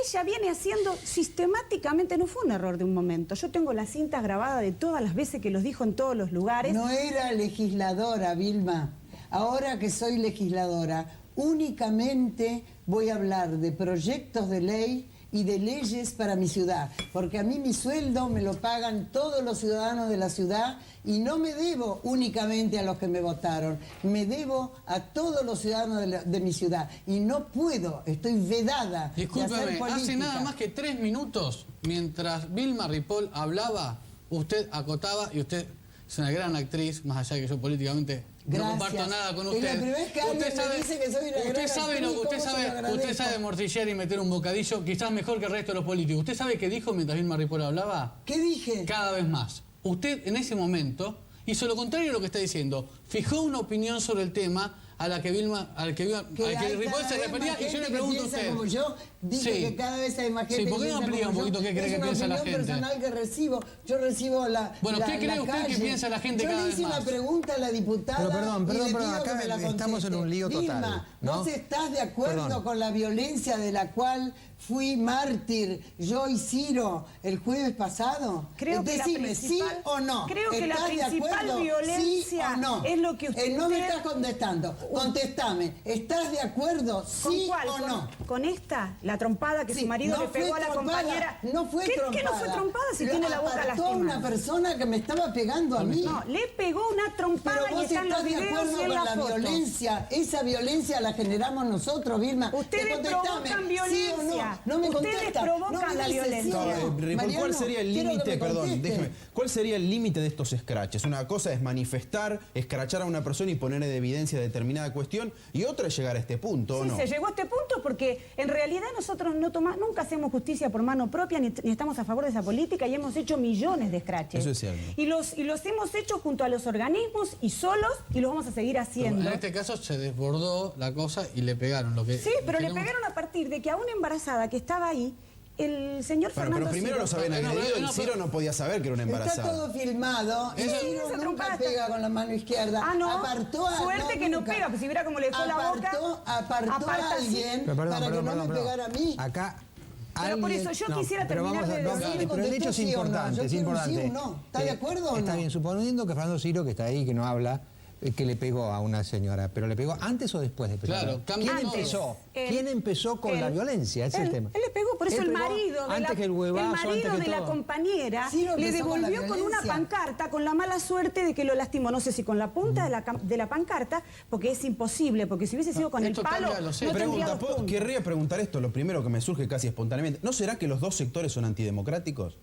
ella viene haciendo sistemáticamente, no fue un error de un momento. Yo tengo la cinta grabada de todas las veces que los dijo en todos los lugares. No era legisladora, Vilma. Ahora que soy legisladora, únicamente voy a hablar de proyectos de ley y de leyes para mi ciudad, porque a mí mi sueldo me lo pagan todos los ciudadanos de la ciudad y no me debo únicamente a los que me votaron, me debo a todos los ciudadanos de mi ciudad y no puedo, estoy vedada de hacer discúlpeme, política. hace nada más que 3 minutos, mientras Vilma Ripoll hablaba, usted acotaba, y usted es una gran actriz, más allá de que yo políticamente no comparto nada con usted. Es la primera vez que alguien me dice que soy una gran actriz, ¿cómo se lo agradezco? Usted sabe morcillar y meter un bocadillo, quizás mejor que el resto de los políticos. ¿Usted sabe qué dijo mientras Vilma Ripoll hablaba? ¿Qué dije? Cada vez más. Usted en ese momento hizo lo contrario a lo que está diciendo. Fijó una opinión sobre el tema a la que Vilma, al que Ripoll se refería, y yo le pregunto a usted. Como yo, dije que cada vez hay más gente ¿por qué que no piensa amplía como un poquito yo? qué cree que piensa la gente? Es una opinión personal que recibo. Yo recibo Bueno, ¿qué cree la usted calle. que piensa la gente cada vez más? Yo le hice una pregunta a la diputada. Pero perdón, y le pido acá que me la estamos en un lío conteste. total, Vilma, ¿no? ¿vos estás de acuerdo Perdón. con la violencia de la cual fui mártir yo y Ciro el jueves pasado? Creo que la Decime, ¿sí principal- o no? creo que la ¿Estás de principal acuerdo? violencia ¿Sí o no? es lo que usted- No me estás contestando. Contestame, ¿estás de acuerdo? ¿Sí o no? ¿Con esta? ¿La trompada que Sí, su marido no le pegó a la trompada, compañera? No fue trompada. ¿Qué no fue trompada si tiene la boca Apartó a lastimada? una persona que me estaba pegando a mí. No, le pegó una trompada Pero y vos están los estás de videos acuerdo y en con la la foto. violencia. Esa violencia la generamos nosotros, Vilma. Ustedes provocan violencia. ¿Sí o no? No me Ustedes contesta. provocan No me la dice violencia. sí o no. Ripoll, ¿cuál sería el quiero que límite, me perdón, conteste. déjeme, cuál sería el límite de estos scratches? Una cosa es manifestar, escrachar a una persona y poner de evidencia determinada cuestión, y otra es llegar a este punto, ¿o Sí, no? se llegó a este punto porque en realidad nosotros nunca hacemos justicia por mano propia ni estamos a favor de esa política y hemos hecho millones de scratches. Eso es cierto. Y los hemos hecho junto a los organismos y solos y los vamos a seguir haciendo. En este caso se desbordó la cosa y le pegaron. Sí, pero le pegaron a partir de que a una embarazada que estaba ahí, el señor Bueno, Fernando pero primero Ciro- los habían agredido y Ciro no podía saber que era una Está embarazada. todo filmado. Sí, Ciro esa nunca trompada pega con la mano izquierda. Ah, no. Apartó a, Suerte que no nunca. pega, pues si viera cómo le dejó la boca. Apartó aparta a así. alguien Pero para que no me pegara a mí. Acá Pero por eso yo quisiera terminar de decir... Pero el hecho es importante, es importante. ¿Está de acuerdo o no? Está bien, suponiendo que Fernando Ciro, que está ahí, que no habla, que le pegó a una señora, pero le pegó antes o después de pegar. Claro, ¿Quién antes. empezó? ¿Quién empezó con la violencia? Ese es el tema. Él le pegó, por eso Él el pegó marido de antes que el huevazo, antes marido que de la todo. compañera Ciro le empezó con la devolvió con una violencia. pancarta con la mala suerte de que lo lastimó, no sé si con la punta de la pancarta, porque es imposible, porque si hubiese sido con el esto palo, cambia los hechos. no tendría Pregunta, dos puntos. querría preguntar esto, lo primero que me surge casi espontáneamente. ¿No será que los dos sectores son antidemocráticos?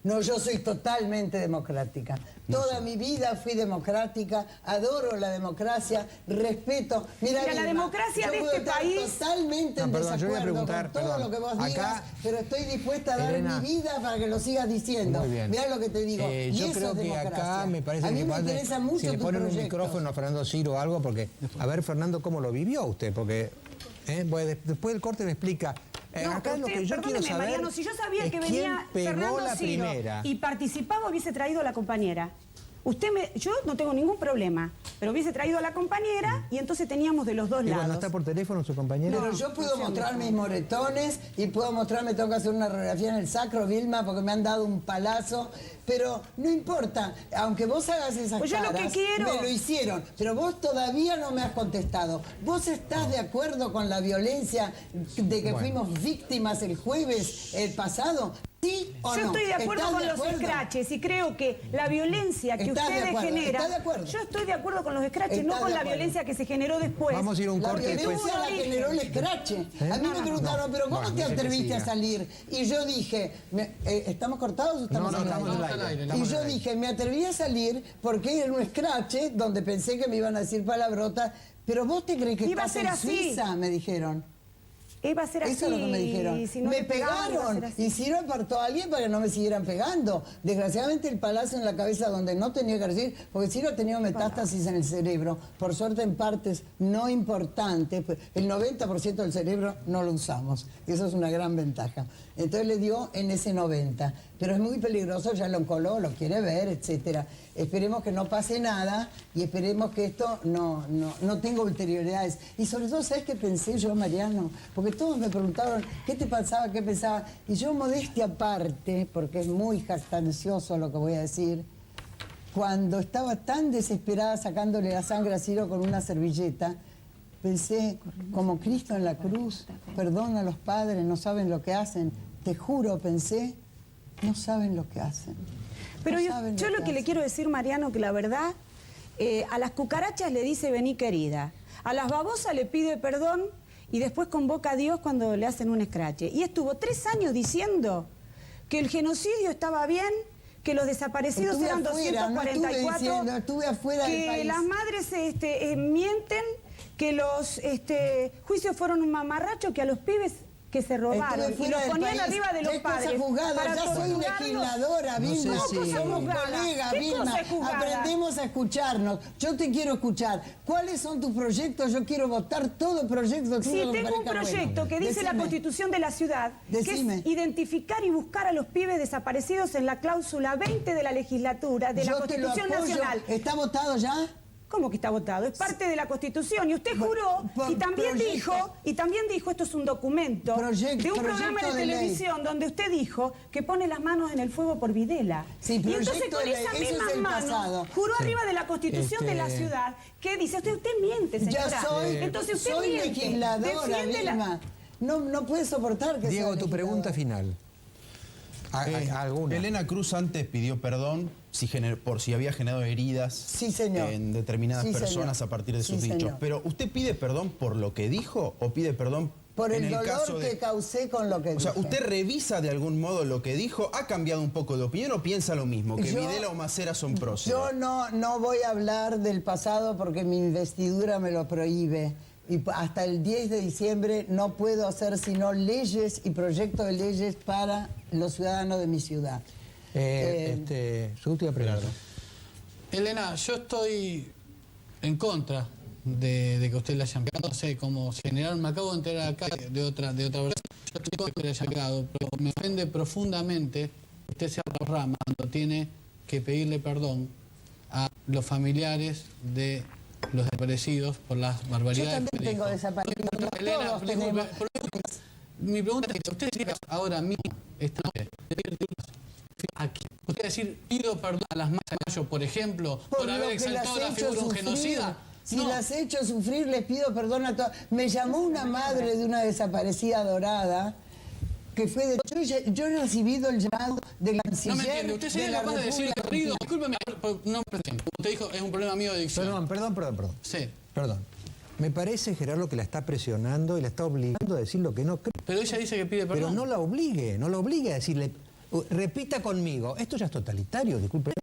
No, yo soy totalmente democrática. Toda mi vida fui democrática, adoro la democracia, respeto. Mira, Mira, la Vilma, democracia yo de puedo este estar país... totalmente en perdón, yo voy a desacuerdo preguntar, con todo perdón. lo que vos Acá, digas, pero estoy dispuesta a dar Elena, mi vida para que lo sigas diciendo. Muy bien. Mirá lo que te digo. Y Yo eso creo es que democracia. acá me parece a mí que me interesa mucho si le tu ponen un proyecto. micrófono a Fernando Ciro o algo, porque, a ver, Fernando, ¿cómo lo vivió usted? Porque pues, después del corte me explica. No, Acá lo usted, que yo quiero perdóneme, saber Mariano, si yo sabía es que quién venía pegó Fernando la Ciro primera. y participaba, hubiese traído a la compañera. Yo no tengo ningún problema, pero hubiese traído a la compañera y entonces teníamos de los dos Y lados. cuando está por teléfono su compañero. Pero yo puedo mostrar mis moretones y puedo mostrar, me tengo que hacer una radiografía en el sacro, Vilma, porque me han dado un palazo. Pero no importa, aunque vos hagas esas Pues yo lo caras, que quiero... me lo hicieron. Pero vos todavía no me has contestado. ¿Vos estás de acuerdo con la violencia de que fuimos víctimas el jueves, el pasado? ¿Sí o no? Yo estoy de acuerdo ¿Estás con de los acuerdo? scratches y creo que la violencia que ¿Estás de ustedes acuerdo? generan... ¿Estás de acuerdo? Yo estoy de acuerdo con los scratches, ¿Estás no de con la acuerdo? violencia que se generó después. Vamos a ir a un La corte después. violencia la generó el escrache. A mí me preguntaron, pero ¿cómo Bueno, te dice que atreviste a siga. salir? Y yo dije, ¿estamos cortados o estamos No, al estamos aire? al aire, Y estamos yo al aire. dije, me atreví a salir porque era un escrache donde pensé que me iban a decir palabrotas, pero vos te crees que Iba a estás ser en así. Suiza, me dijeron. Iba a ser así. Eso es lo que me dijeron. Si no me le pegaban, iba a pegaron ser así. y Ciro apartó a alguien para que no me siguieran pegando. Desgraciadamente el palazo en la cabeza donde no tenía que recibir, porque Ciro ha tenido metástasis en el cerebro, por suerte en partes no importantes, pues, el 90% del cerebro no lo usamos. Eso es una gran ventaja. Entonces le dio en ese 90%. Pero es muy peligroso, ya lo oncoló, lo quiere ver, etcétera. Esperemos que no pase nada y esperemos que esto no tenga ulterioridades. Y sobre todo, ¿sabes qué pensé yo, Mariano? Porque todos me preguntaron, ¿qué te pasaba, qué pensaba? Y yo, modestia aparte, porque es muy jactancioso lo que voy a decir, cuando estaba tan desesperada sacándole la sangre a Ciro con una servilleta, pensé, como Cristo en la cruz, perdona a los padres, no saben lo que hacen. Te juro, pensé, no saben lo que hacen. Pero No yo saben lo que le hacen. quiero decir, Mariano, que la verdad, a las cucarachas le dice vení querida, a las babosas le pide perdón y después convoca a Dios cuando le hacen un escrache. Y estuvo 3 años diciendo que el genocidio estaba bien, que los desaparecidos Estuve eran afuera, no estuve 244, diciendo, estuve afuera del que país. las madres mienten, que los juicios fueron un mamarracho, que a los pibes que se robaron Estuve y los fuera del ponían país. arriba de los ¿Qué padres. cosa juzgada? para Ya soy torturarlos. legisladora, No sé Vilma. si- Somos juzgada? colegas, ¿Qué Vilma. cosa es juzgada? Aprendemos a escucharnos. Yo te quiero escuchar. ¿Cuáles son tus proyectos? Yo quiero votar todo proyecto. Si tengo un proyecto que dice la Decime. Constitución de la ciudad, Decime. que es identificar y buscar a los pibes desaparecidos en la cláusula 20 de la legislatura de la Yo te lo Constitución apoyo. Nacional. ¿Está votado ya? ¿Cómo que está votado? Es parte de la Constitución. Y usted juró y también dijo, esto es un documento de un programa de televisión donde usted dijo que pone las manos en el fuego por Videla. Sí, y entonces con ley, esas eso mismas es el manos pasado. juró arriba de la Constitución de la ciudad que dice, usted miente, señora. Entonces usted soy miente. legisladora, Vilma. No puede soportar que Diego, sea tu pregunta final. ¿Alguna? Elena Cruz antes pidió perdón por si había generado heridas en determinadas personas a partir de sus dichos. Pero ¿usted pide perdón por lo que dijo o pide perdón por el dolor caso que causé con lo que dije? O sea, ¿usted revisa de algún modo lo que dijo? ¿Ha cambiado un poco de opinión o piensa lo mismo? ¿Que Videla o Macera son próceres? Yo no voy a hablar del pasado porque mi investidura me lo prohíbe. Y hasta el 10 de diciembre no puedo hacer sino leyes y proyectos de leyes para los ciudadanos de mi ciudad. Su última pregunta. Elena, yo estoy en contra de que usted le hayan pegado. No sé cómo generar, me acabo de enterar acá de otra versión. Yo estoy en contra que le hayan pegado, pero me ofende profundamente que usted sea rama cuando tiene que pedirle perdón a los familiares de los desaparecidos por las barbaridades. Yo también tengo desaparecidos. Elena, Todos tenemos. Mi pregunta es, usted llega ahora mismo, esta noche, aquí. Usted decir, pido perdón a las madres de Mayo, por ejemplo, por haber exaltado la figura de un genocida. Si las he hecho sufrir, les pido perdón a todas. Me llamó una madre de una desaparecida dorada, que fue de... Yo he recibido el llamado del canciller. No me entiende, usted se capaz de decir corrido. Discúlpeme, no me entiendo. Usted dijo, es un problema mío de dicción. Perdón. Sí. Perdón. Me parece, Gerardo, que la está presionando y la está obligando a decir lo que no cree. Pero ella dice que pide perdón. Pero no la obligue a decirle, repita conmigo. Esto ya es totalitario, discúlpeme.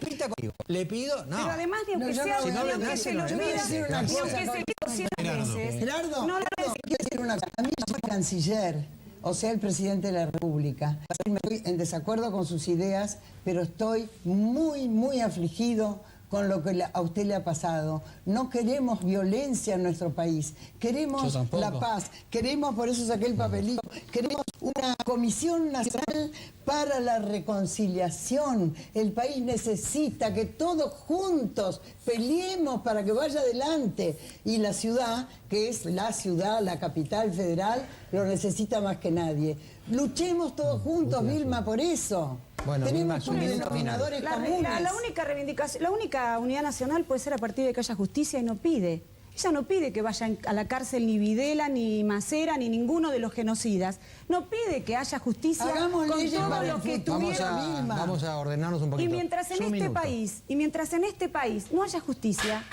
Repita conmigo. Le pido, no. Pero además de aunque sea, si no le aunque nace, se no lo le olvida, nace. ni aunque se lo diga 100 veces. Gerardo, no quiero decir una cosa. A mí soy canciller, o sea, el presidente de la República. Estoy en desacuerdo con sus ideas, pero estoy muy, muy afligido con lo que a usted le ha pasado. No queremos violencia en nuestro país, queremos la paz, queremos, por eso saqué el papelito, queremos una comisión nacional para la reconciliación. El país necesita que todos juntos peleemos para que vaya adelante. Y la ciudad, que es la ciudad, la capital federal, lo necesita más que nadie. Luchemos todos juntos, Vilma, por eso. Bueno, tenemos denominadores comunes. La única reivindicación, la única unidad nacional puede ser a partir de que haya justicia y no pide. Ella no pide que vayan a la cárcel ni Videla, ni Macera, ni ninguno de los genocidas. No pide que haya justicia con todo lo que tuvieron. Vamos a ordenarnos un poquito. Y mientras en este país no haya justicia,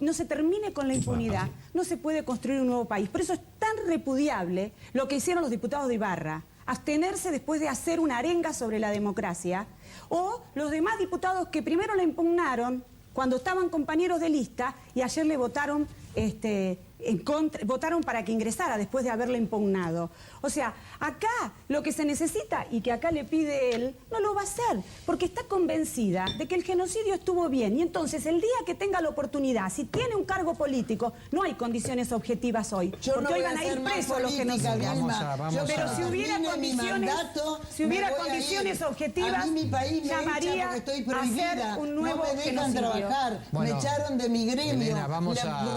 no se termine con la impunidad, no se puede construir un nuevo país. Por eso es tan repudiable lo que hicieron los diputados de Ibarra, abstenerse después de hacer una arenga sobre la democracia, o los demás diputados que primero la impugnaron cuando estaban compañeros de lista y ayer le votaron votaron para que ingresara después de haberla impugnado. O sea, acá lo que se necesita y que acá le pide él, no lo va a hacer, porque está convencida de que el genocidio estuvo bien. Y entonces, el día que tenga la oportunidad, si tiene un cargo político, no hay condiciones objetivas hoy. Porque hoy van a ir presos los genocidas. Pero si hubiera condiciones objetivas, llamaría a hacer un nuevo genocidio. Me echaron de mi gremio, Elena,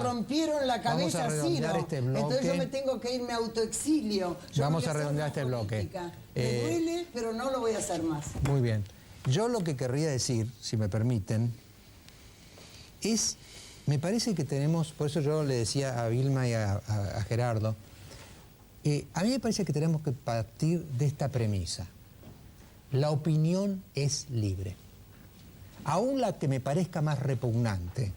rompieron la cabeza a Ciro. Este bloque. Entonces yo me tengo que irme a autoexilio. Vamos a redondear este bloque. Me duele, pero no lo voy a hacer más. Muy bien. Yo lo que querría decir, si me permiten, es, me parece que tenemos, por eso yo le decía a Vilma y a Gerardo, a mí me parece que tenemos que partir de esta premisa. La opinión es libre. Aún la que me parezca más repugnante,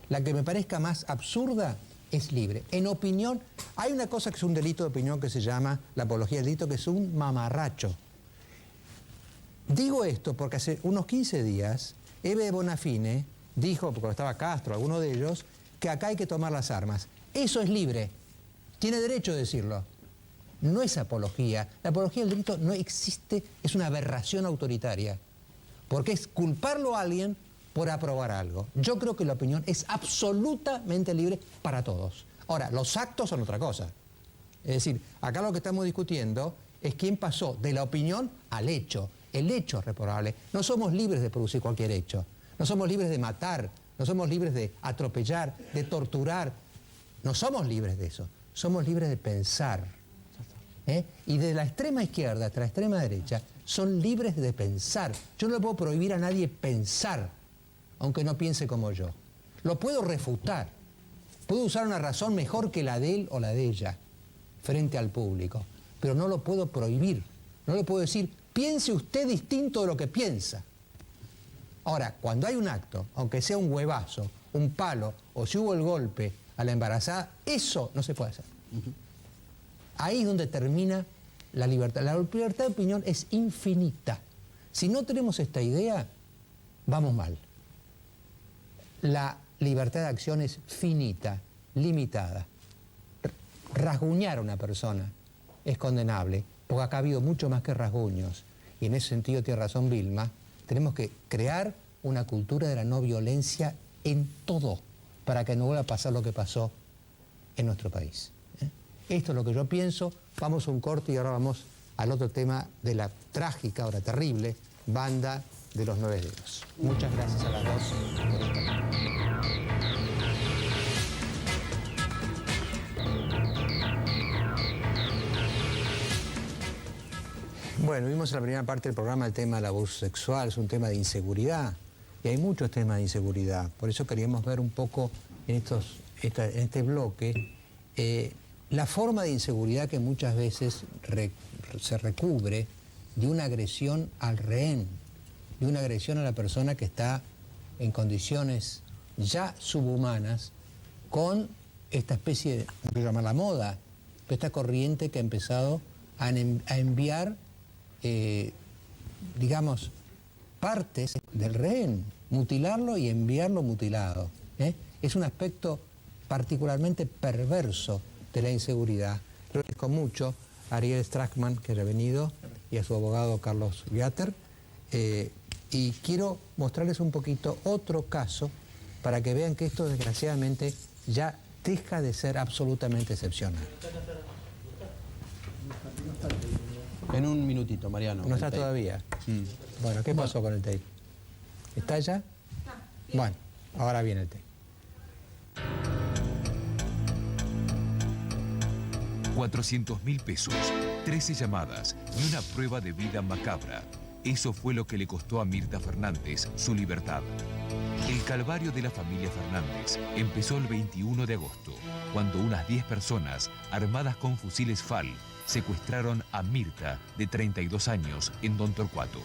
la que me parezca más absurda, es libre. En opinión, hay una cosa que es un delito de opinión que se llama la apología del delito, que es un mamarracho. Digo esto porque hace unos 15 días, Eve Bonafine dijo, porque estaba Castro, alguno de ellos, que acá hay que tomar las armas. Eso es libre. Tiene derecho a decirlo. No es apología. La apología del delito no existe, es una aberración autoritaria. Porque es culparlo a alguien por aprobar algo. Yo creo que la opinión es absolutamente libre para todos. Ahora, los actos son otra cosa. Es decir, acá lo que estamos discutiendo es quién pasó de la opinión al hecho. El hecho es reprobable. No somos libres de producir cualquier hecho. No somos libres de matar no somos libres de atropellar, de torturar, no somos libres de eso, somos libres de pensar. Y de la extrema izquierda hasta la extrema derecha son libres de pensar. Yo no le puedo prohibir a nadie pensar, aunque no piense como yo. Lo puedo refutar, puedo usar una razón mejor que la de él o la de ella frente al público, pero no lo puedo prohibir, no le puedo decir, piense usted distinto de lo que piensa. Ahora, cuando hay un acto, aunque sea un huevazo, un palo, o si hubo el golpe a la embarazada, eso no se puede hacer. Ahí es donde termina la libertad. La libertad de opinión es infinita. Si no tenemos esta idea, vamos mal. La libertad de acción es finita, limitada. Rasguñar a una persona es condenable, porque acá ha habido mucho más que rasguños. Y en ese sentido tiene razón Vilma, tenemos que crear una cultura de la no violencia en todo, para que no vuelva a pasar lo que pasó en nuestro país. Esto es lo que yo pienso. Vamos a un corte y ahora vamos al otro tema de la trágica, ahora terrible, banda de los 9 dedos. Muchas gracias a las dos por estar. Bueno, vimos en la primera parte del programa el tema del abuso sexual, es un tema de inseguridad, y hay muchos temas de inseguridad. Por eso queríamos ver un poco en este bloque la forma de inseguridad que muchas veces se recubre de una agresión al rehén, de una agresión a la persona que está en condiciones ya subhumanas, con esta especie de, no quiero llamar la moda, esta corriente que ha empezado a enviar, digamos, partes del rehén, mutilarlo y enviarlo mutilado. Es un aspecto particularmente perverso de la inseguridad. Lo agradezco mucho a Ariel Strachman, que ha venido, y a su abogado Carlos Viater. Y quiero mostrarles un poquito otro caso para que vean que esto desgraciadamente ya deja de ser absolutamente excepcional. En un minutito, Mariano. No está todavía. Bueno, ¿qué pasó con el tape? ¿Está ya? Bueno, ahora viene el tape. 400.000 pesos, 13 llamadas y una prueba de vida macabra. Eso fue lo que le costó a Mirta Fernández su libertad. El calvario de la familia Fernández empezó el 21 de agosto, cuando unas 10 personas, armadas con fusiles FAL, secuestraron a Mirta, de 32 años, en Don Torcuato.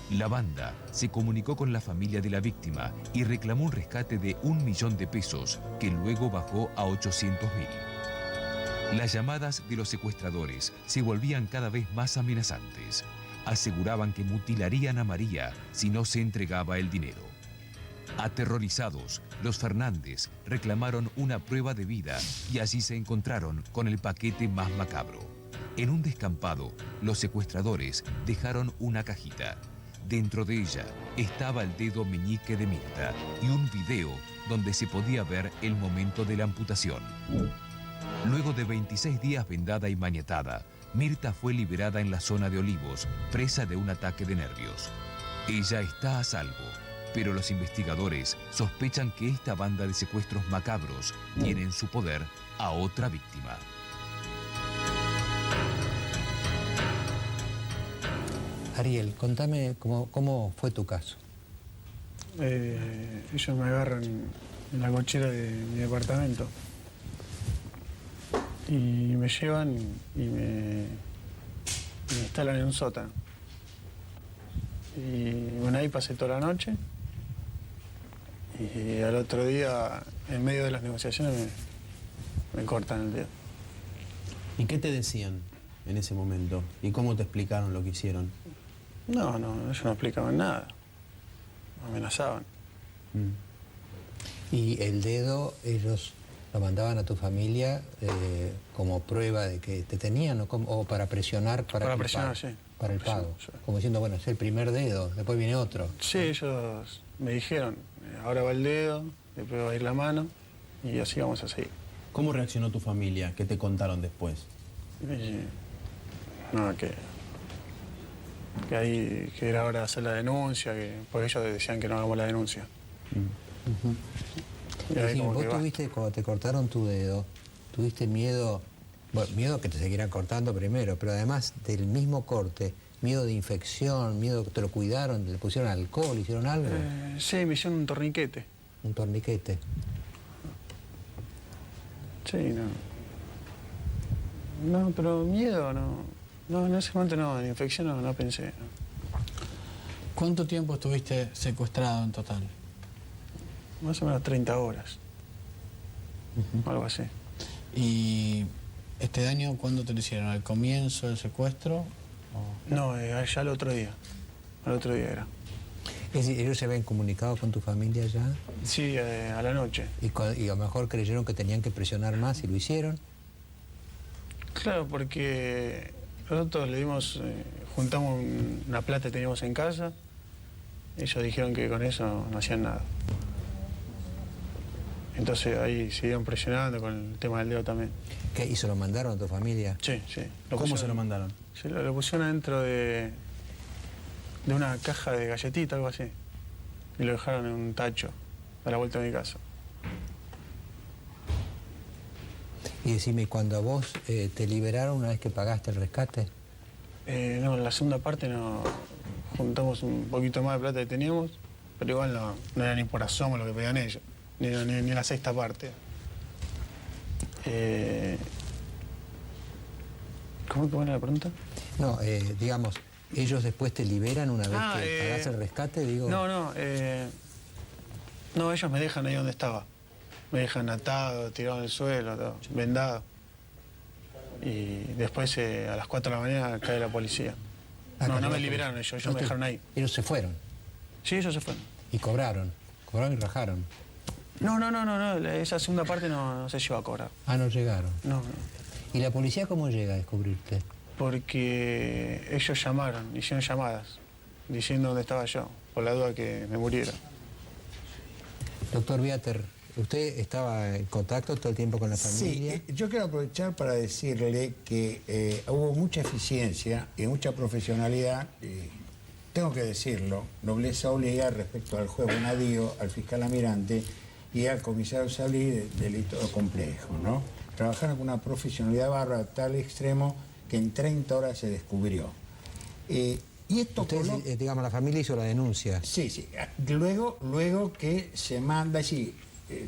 La banda se comunicó con la familia de la víctima y reclamó un rescate de 1 millón de pesos, que luego bajó a 800.000. Las llamadas de los secuestradores se volvían cada vez más amenazantes. Aseguraban que mutilarían a María si no se entregaba el dinero. Aterrorizados, los Fernández reclamaron una prueba de vida y allí se encontraron con el paquete más macabro. En un descampado, los secuestradores dejaron una cajita. Dentro de ella estaba el dedo meñique de Mirta y un video donde se podía ver el momento de la amputación. Luego de 26 días vendada y maniatada, Mirta fue liberada en la zona de Olivos, presa de un ataque de nervios. Ella está a salvo, pero los investigadores sospechan que esta banda de secuestros macabros tiene en su poder a otra víctima. Ariel, contame cómo fue tu caso. Ellos me agarran en la cochera de mi departamento y me llevan y me instalan en un sótano. Y bueno, ahí pasé toda la noche y al otro día, en medio de las negociaciones, me cortan el dedo. ¿Y qué te decían en ese momento? ¿Y cómo te explicaron lo que hicieron? No, ellos no explicaban nada. Me amenazaban. ¿Y el dedo ellos lo mandaban a tu familia como prueba de que te tenían o para presionar para presionar, sí. Para el pago? Sí. Como diciendo, bueno, es el primer dedo, después viene otro. Sí, ellos me dijeron, ahora va el dedo, después va a ir la mano y así vamos a seguir. ¿Cómo reaccionó tu familia? ¿Qué te contaron después? Que era hora de hacer la denuncia, porque ellos decían que no hagamos la denuncia. Y ahí Sí, como vos que va. tuviste, cuando te cortaron tu dedo, tuviste miedo, bueno, miedo que te siguieran cortando primero, pero además del mismo corte, miedo de infección, miedo que te lo cuidaron, te le pusieron alcohol, hicieron algo. Sí, me hicieron un torniquete. Un torniquete. Sí, no, pero miedo no. No, en ese momento no, en infección no pensé. No. ¿Cuánto tiempo estuviste secuestrado en total? Más o menos 30 horas. Algo así. ¿Y este daño cuándo te lo hicieron? ¿Al comienzo del secuestro? No, ya al otro día. Al otro día era. Es decir, ¿ellos se habían comunicado con tu familia ya? Sí, a la noche. Y a lo mejor creyeron que tenían que presionar más y lo hicieron. Claro, porque nosotros le dimos, juntamos una plata que teníamos en casa. Ellos dijeron que con eso no hacían nada. Entonces ahí siguieron presionando con el tema del dedo también. ¿Qué? ¿Y se lo mandaron a tu familia? Sí, sí. ¿Cómo se lo mandaron? Se lo pusieron adentro de una caja de galletitas, algo así. Y lo dejaron en un tacho a la vuelta de mi casa. Y decime, cuando a vos te liberaron una vez que pagaste el rescate? No, en la segunda parte no juntamos un poquito más de plata que teníamos, pero igual no era ni por asomo lo que pedían ellos, ni la sexta parte. ¿Cómo que era la pregunta? No, digamos, ellos después te liberan una vez que pagás el rescate, digo. No, ellos me dejan ahí donde estaba. Me dejan atado, tirado en el suelo, todo, vendado. Y después a las 4 de la mañana cae la policía. No me liberaron ellos me dejaron ahí. ¿Ellos se fueron? Sí, ellos se fueron. ¿Y cobraron y rajaron? No, esa segunda parte no se llevó a cobrar. Ah, no llegaron. No. ¿Y la policía cómo llega a descubrirte? Porque ellos llamaron, hicieron llamadas, diciendo dónde estaba yo, por la duda que me muriera. Doctor Viater, ¿usted estaba en contacto todo el tiempo con la familia? Sí, yo quiero aprovechar para decirle que hubo mucha eficiencia y mucha profesionalidad, tengo que decirlo, nobleza obliga respecto al juez Bonadío, al fiscal Almirante y al comisario Salí de delito complejo, ¿no? Trabajaron con una profesionalidad bárbara a tal extremo que en 30 horas se descubrió. Y esto Ustedes, digamos, la familia hizo la denuncia. Sí. Luego que se manda,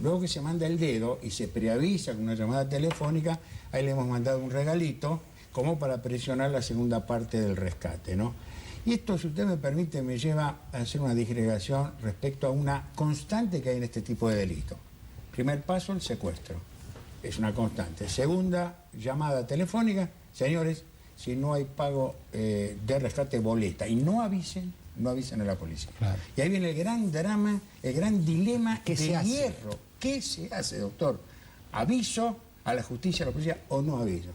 luego que se manda el dedo y se preavisa con una llamada telefónica, ahí le hemos mandado un regalito como para presionar la segunda parte del rescate, ¿no? Y esto, si usted me permite, me lleva a hacer una digregación respecto a una constante que hay en este tipo de delito. Primer paso, el secuestro. Es una constante. Segunda llamada telefónica, señores, si no hay pago de rescate boleta y no avisen a la policía. Claro. Y ahí viene el gran drama, el gran dilema de hierro. ¿Qué se hace, doctor? ¿Aviso a la justicia, a la policía o no aviso?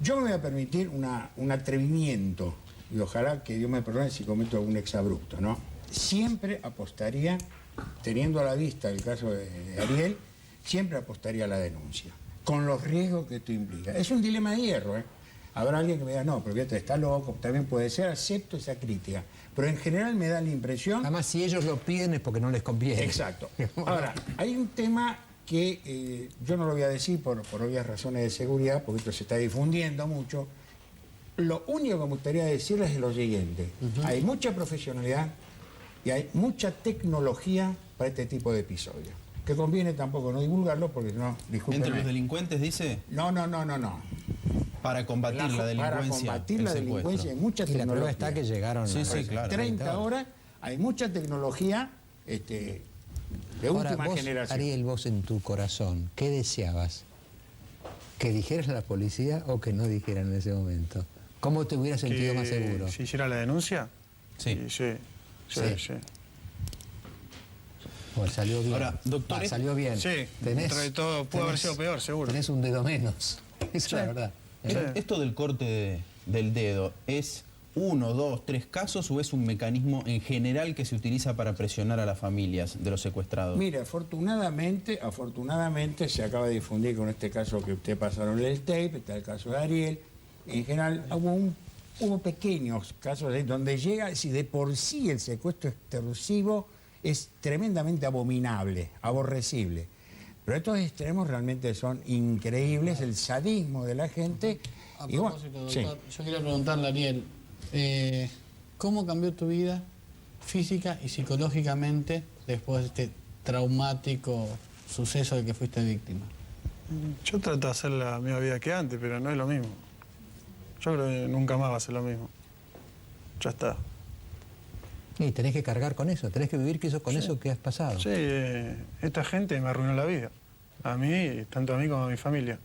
Yo me voy a permitir un atrevimiento y ojalá que Dios me perdone si cometo algún exabrupto, ¿no? Siempre apostaría, teniendo a la vista el caso de Ariel, siempre apostaría a la denuncia, con los riesgos que esto implica. Es un dilema de hierro, ¿eh? Habrá alguien que me diga, no, pero fíjate, está loco, también puede ser, acepto esa crítica. Pero en general me da la impresión... Además, si ellos lo piden es porque no les conviene. Exacto. Ahora, hay un tema que yo no lo voy a decir por obvias razones de seguridad, porque esto se está difundiendo mucho. Lo único que me gustaría decirles es lo siguiente. Hay mucha profesionalidad y hay mucha tecnología para este tipo de episodios. Que conviene tampoco no divulgarlo porque no, discúlpenme. ¿Entre los delincuentes, dice? No. Para combatir la delincuencia. Para combatir la delincuencia hay mucha tecnología. Y la prueba está que llegaron a claro. 30 horas, hay mucha tecnología de última generación. Ariel, vos en tu corazón, ¿qué deseabas? ¿Que dijeras a la policía o que no dijeran en ese momento? ¿Cómo te hubieras sentido más seguro? ¿Si hiciera la denuncia? Sí. Bueno, salió bien. Ahora, doctor, salió bien. Sí, dentro de todo pudo haber sido peor, seguro. Tenés un dedo menos. Esa es la verdad. ¿Esto del corte del dedo es 1, 2, 3 casos o es un mecanismo en general que se utiliza para presionar a las familias de los secuestrados? Mire, afortunadamente se acaba de difundir con este caso que usted pasaron el tape, está el caso de Ariel. En general hubo pequeños casos donde llega, si de por sí el secuestro extorsivo es tremendamente abominable, aborrecible. Pero estos extremos realmente son increíbles, el sadismo de la gente. A Y bueno, propósito, sí. doctor, yo quería preguntarle a Ariel, ¿cómo cambió tu vida física y psicológicamente después de este traumático suceso del que fuiste víctima? Yo trato de hacer la misma vida que antes, pero no es lo mismo. Yo creo que nunca más va a ser lo mismo. Ya está. Y tenés que cargar con eso, tenés que vivir con eso que has pasado. Sí, esta gente me arruinó la vida. A mí, tanto a mí como a mi familia.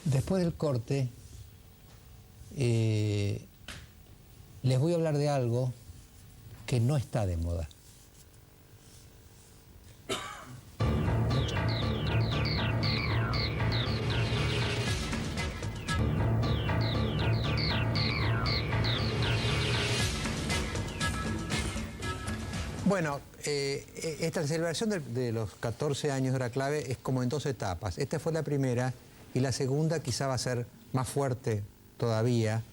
Después del corte, les voy a hablar de algo que no está de moda. Bueno, esta celebración de los 14 años de Hora Clave es como en dos etapas. Esta fue la primera y la segunda quizá va a ser más fuerte todavía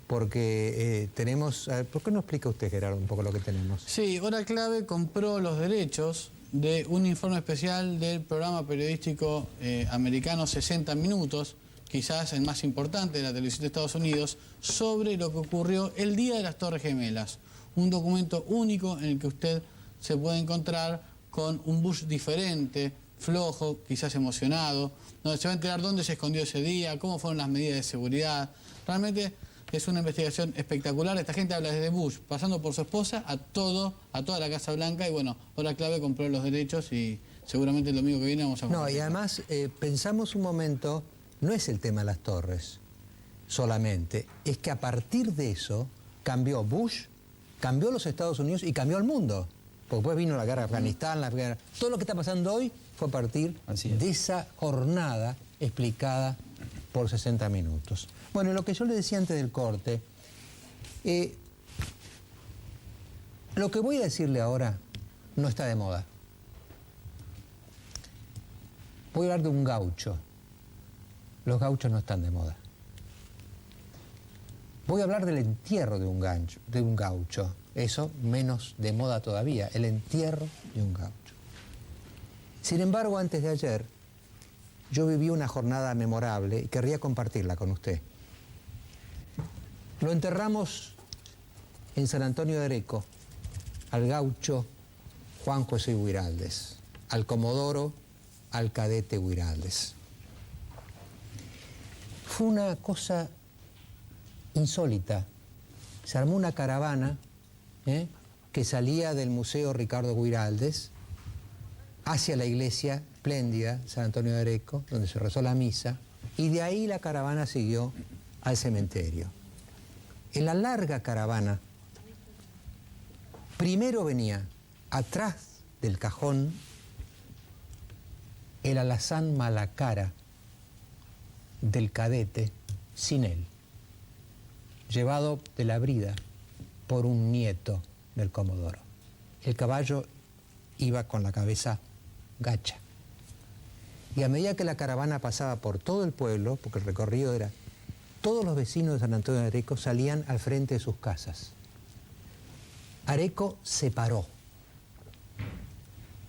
porque tenemos... ¿Por qué no explica usted, Gerardo, un poco lo que tenemos? Sí, Hora Clave compró los derechos de un informe especial del programa periodístico americano 60 Minutos, quizás el más importante de la televisión de Estados Unidos, sobre lo que ocurrió el día de las Torres Gemelas. Un documento único en el que usted se puede encontrar con un Bush diferente, flojo, quizás emocionado, donde se va a enterar dónde se escondió ese día, cómo fueron las medidas de seguridad. Realmente es una investigación espectacular. Esta gente habla desde Bush, pasando por su esposa, a toda la Casa Blanca. Y bueno, Hora Clave compró los derechos y seguramente el domingo que viene vamos a... No, y además pensamos un momento, no es el tema de las torres solamente, es que a partir de eso cambió Bush, cambió los Estados Unidos y cambió el mundo. Porque después vino la guerra de Afganistán, todo lo que está pasando hoy fue a partir de esa jornada explicada por 60 minutos. Bueno, lo que yo le decía antes del corte, lo que voy a decirle ahora no está de moda. Voy a hablar de un gaucho. Los gauchos no están de moda. Voy a hablar del entierro de un gaucho. Eso menos de moda todavía, el entierro de un gaucho. Sin embargo, antes de ayer, yo viví una jornada memorable y querría compartirla con usted. Lo enterramos en San Antonio de Areco, al gaucho Juan José Huiraldes, al comodoro, al cadete Huiraldes. Fue una cosa insólita. Se armó una caravana que salía del Museo Ricardo Huiraldes hacia la iglesia espléndida San Antonio de Areco, donde se rezó la misa, y de ahí la caravana siguió al cementerio. En la larga caravana, primero venía atrás del cajón el alazán Malacara del cadete sin él, llevado de la brida por un nieto del comodoro. El caballo iba con la cabeza gacha. Y a medida que la caravana pasaba por todo el pueblo, porque el recorrido era, todos los vecinos de San Antonio de Areco salían al frente de sus casas. Areco se paró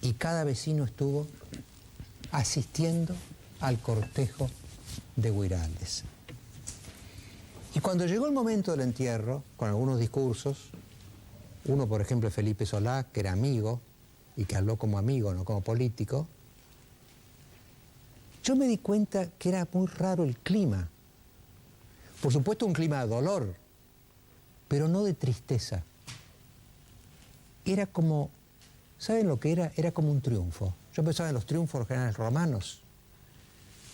y cada vecino estuvo asistiendo al cortejo de Huiraldes. Y cuando llegó el momento del entierro, con algunos discursos, uno, por ejemplo, Felipe Solá, que era amigo y que habló como amigo, no como político, yo me di cuenta que era muy raro el clima. Por supuesto, un clima de dolor, pero no de tristeza. Era como, ¿saben lo que era? Era como un triunfo. Yo pensaba en los triunfos de los generales romanos,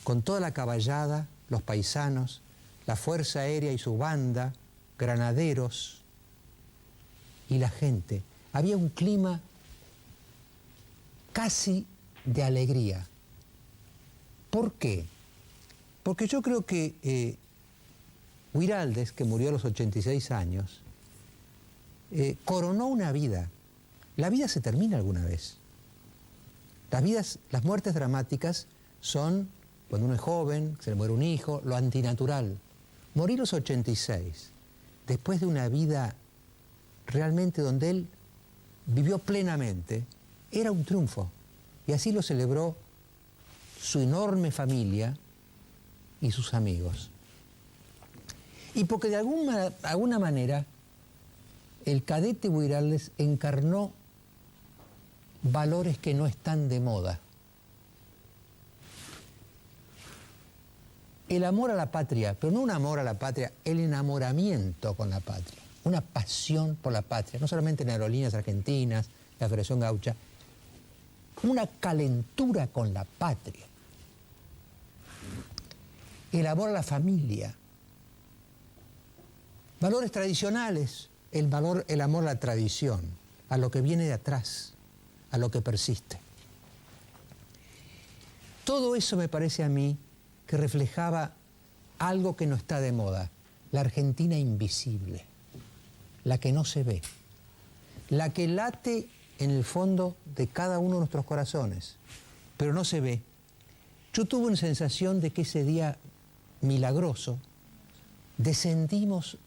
con toda la caballada, los paisanos, la Fuerza Aérea y su banda, granaderos y la gente. Había un clima casi de alegría. ¿Por qué? Porque yo creo que Huiraldes, que murió a los 86 años, coronó una vida. La vida se termina alguna vez. Las muertes dramáticas son cuando uno es joven, se le muere un hijo, lo antinatural. Morir a los 86, después de una vida realmente donde él vivió plenamente, era un triunfo. Y así lo celebró su enorme familia y sus amigos. Y porque de alguna manera el cadete Buiraldes encarnó valores que no están de moda. El amor a la patria, pero no un amor a la patria, el enamoramiento con la patria, una pasión por la patria, no solamente en Aerolíneas Argentinas, la Federación Gaucha, una calentura con la patria, el amor a la familia, valores tradicionales, el amor a la tradición, a lo que viene de atrás, a lo que persiste. Todo eso me parece a mí que reflejaba algo que no está de moda, la Argentina invisible, la que no se ve, la que late en el fondo de cada uno de nuestros corazones, pero no se ve. Yo tuve una sensación de que ese día milagroso descendimos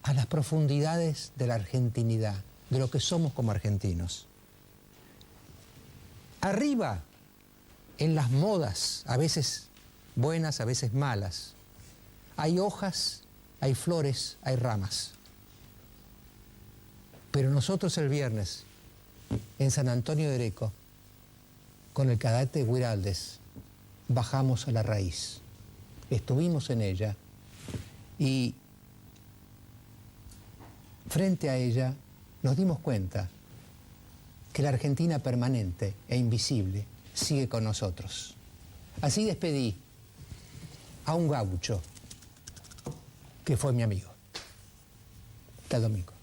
a las profundidades de la argentinidad, de lo que somos como argentinos. Arriba, en las modas, a veces buenas, a veces malas, hay hojas, hay flores, hay ramas. Pero nosotros el viernes, en San Antonio de Areco, con el cadete Buiraldes, bajamos a la raíz. Estuvimos en ella y frente a ella nos dimos cuenta que la Argentina permanente e invisible sigue con nosotros. Así despedí a un gaucho que fue mi amigo. Hasta el domingo.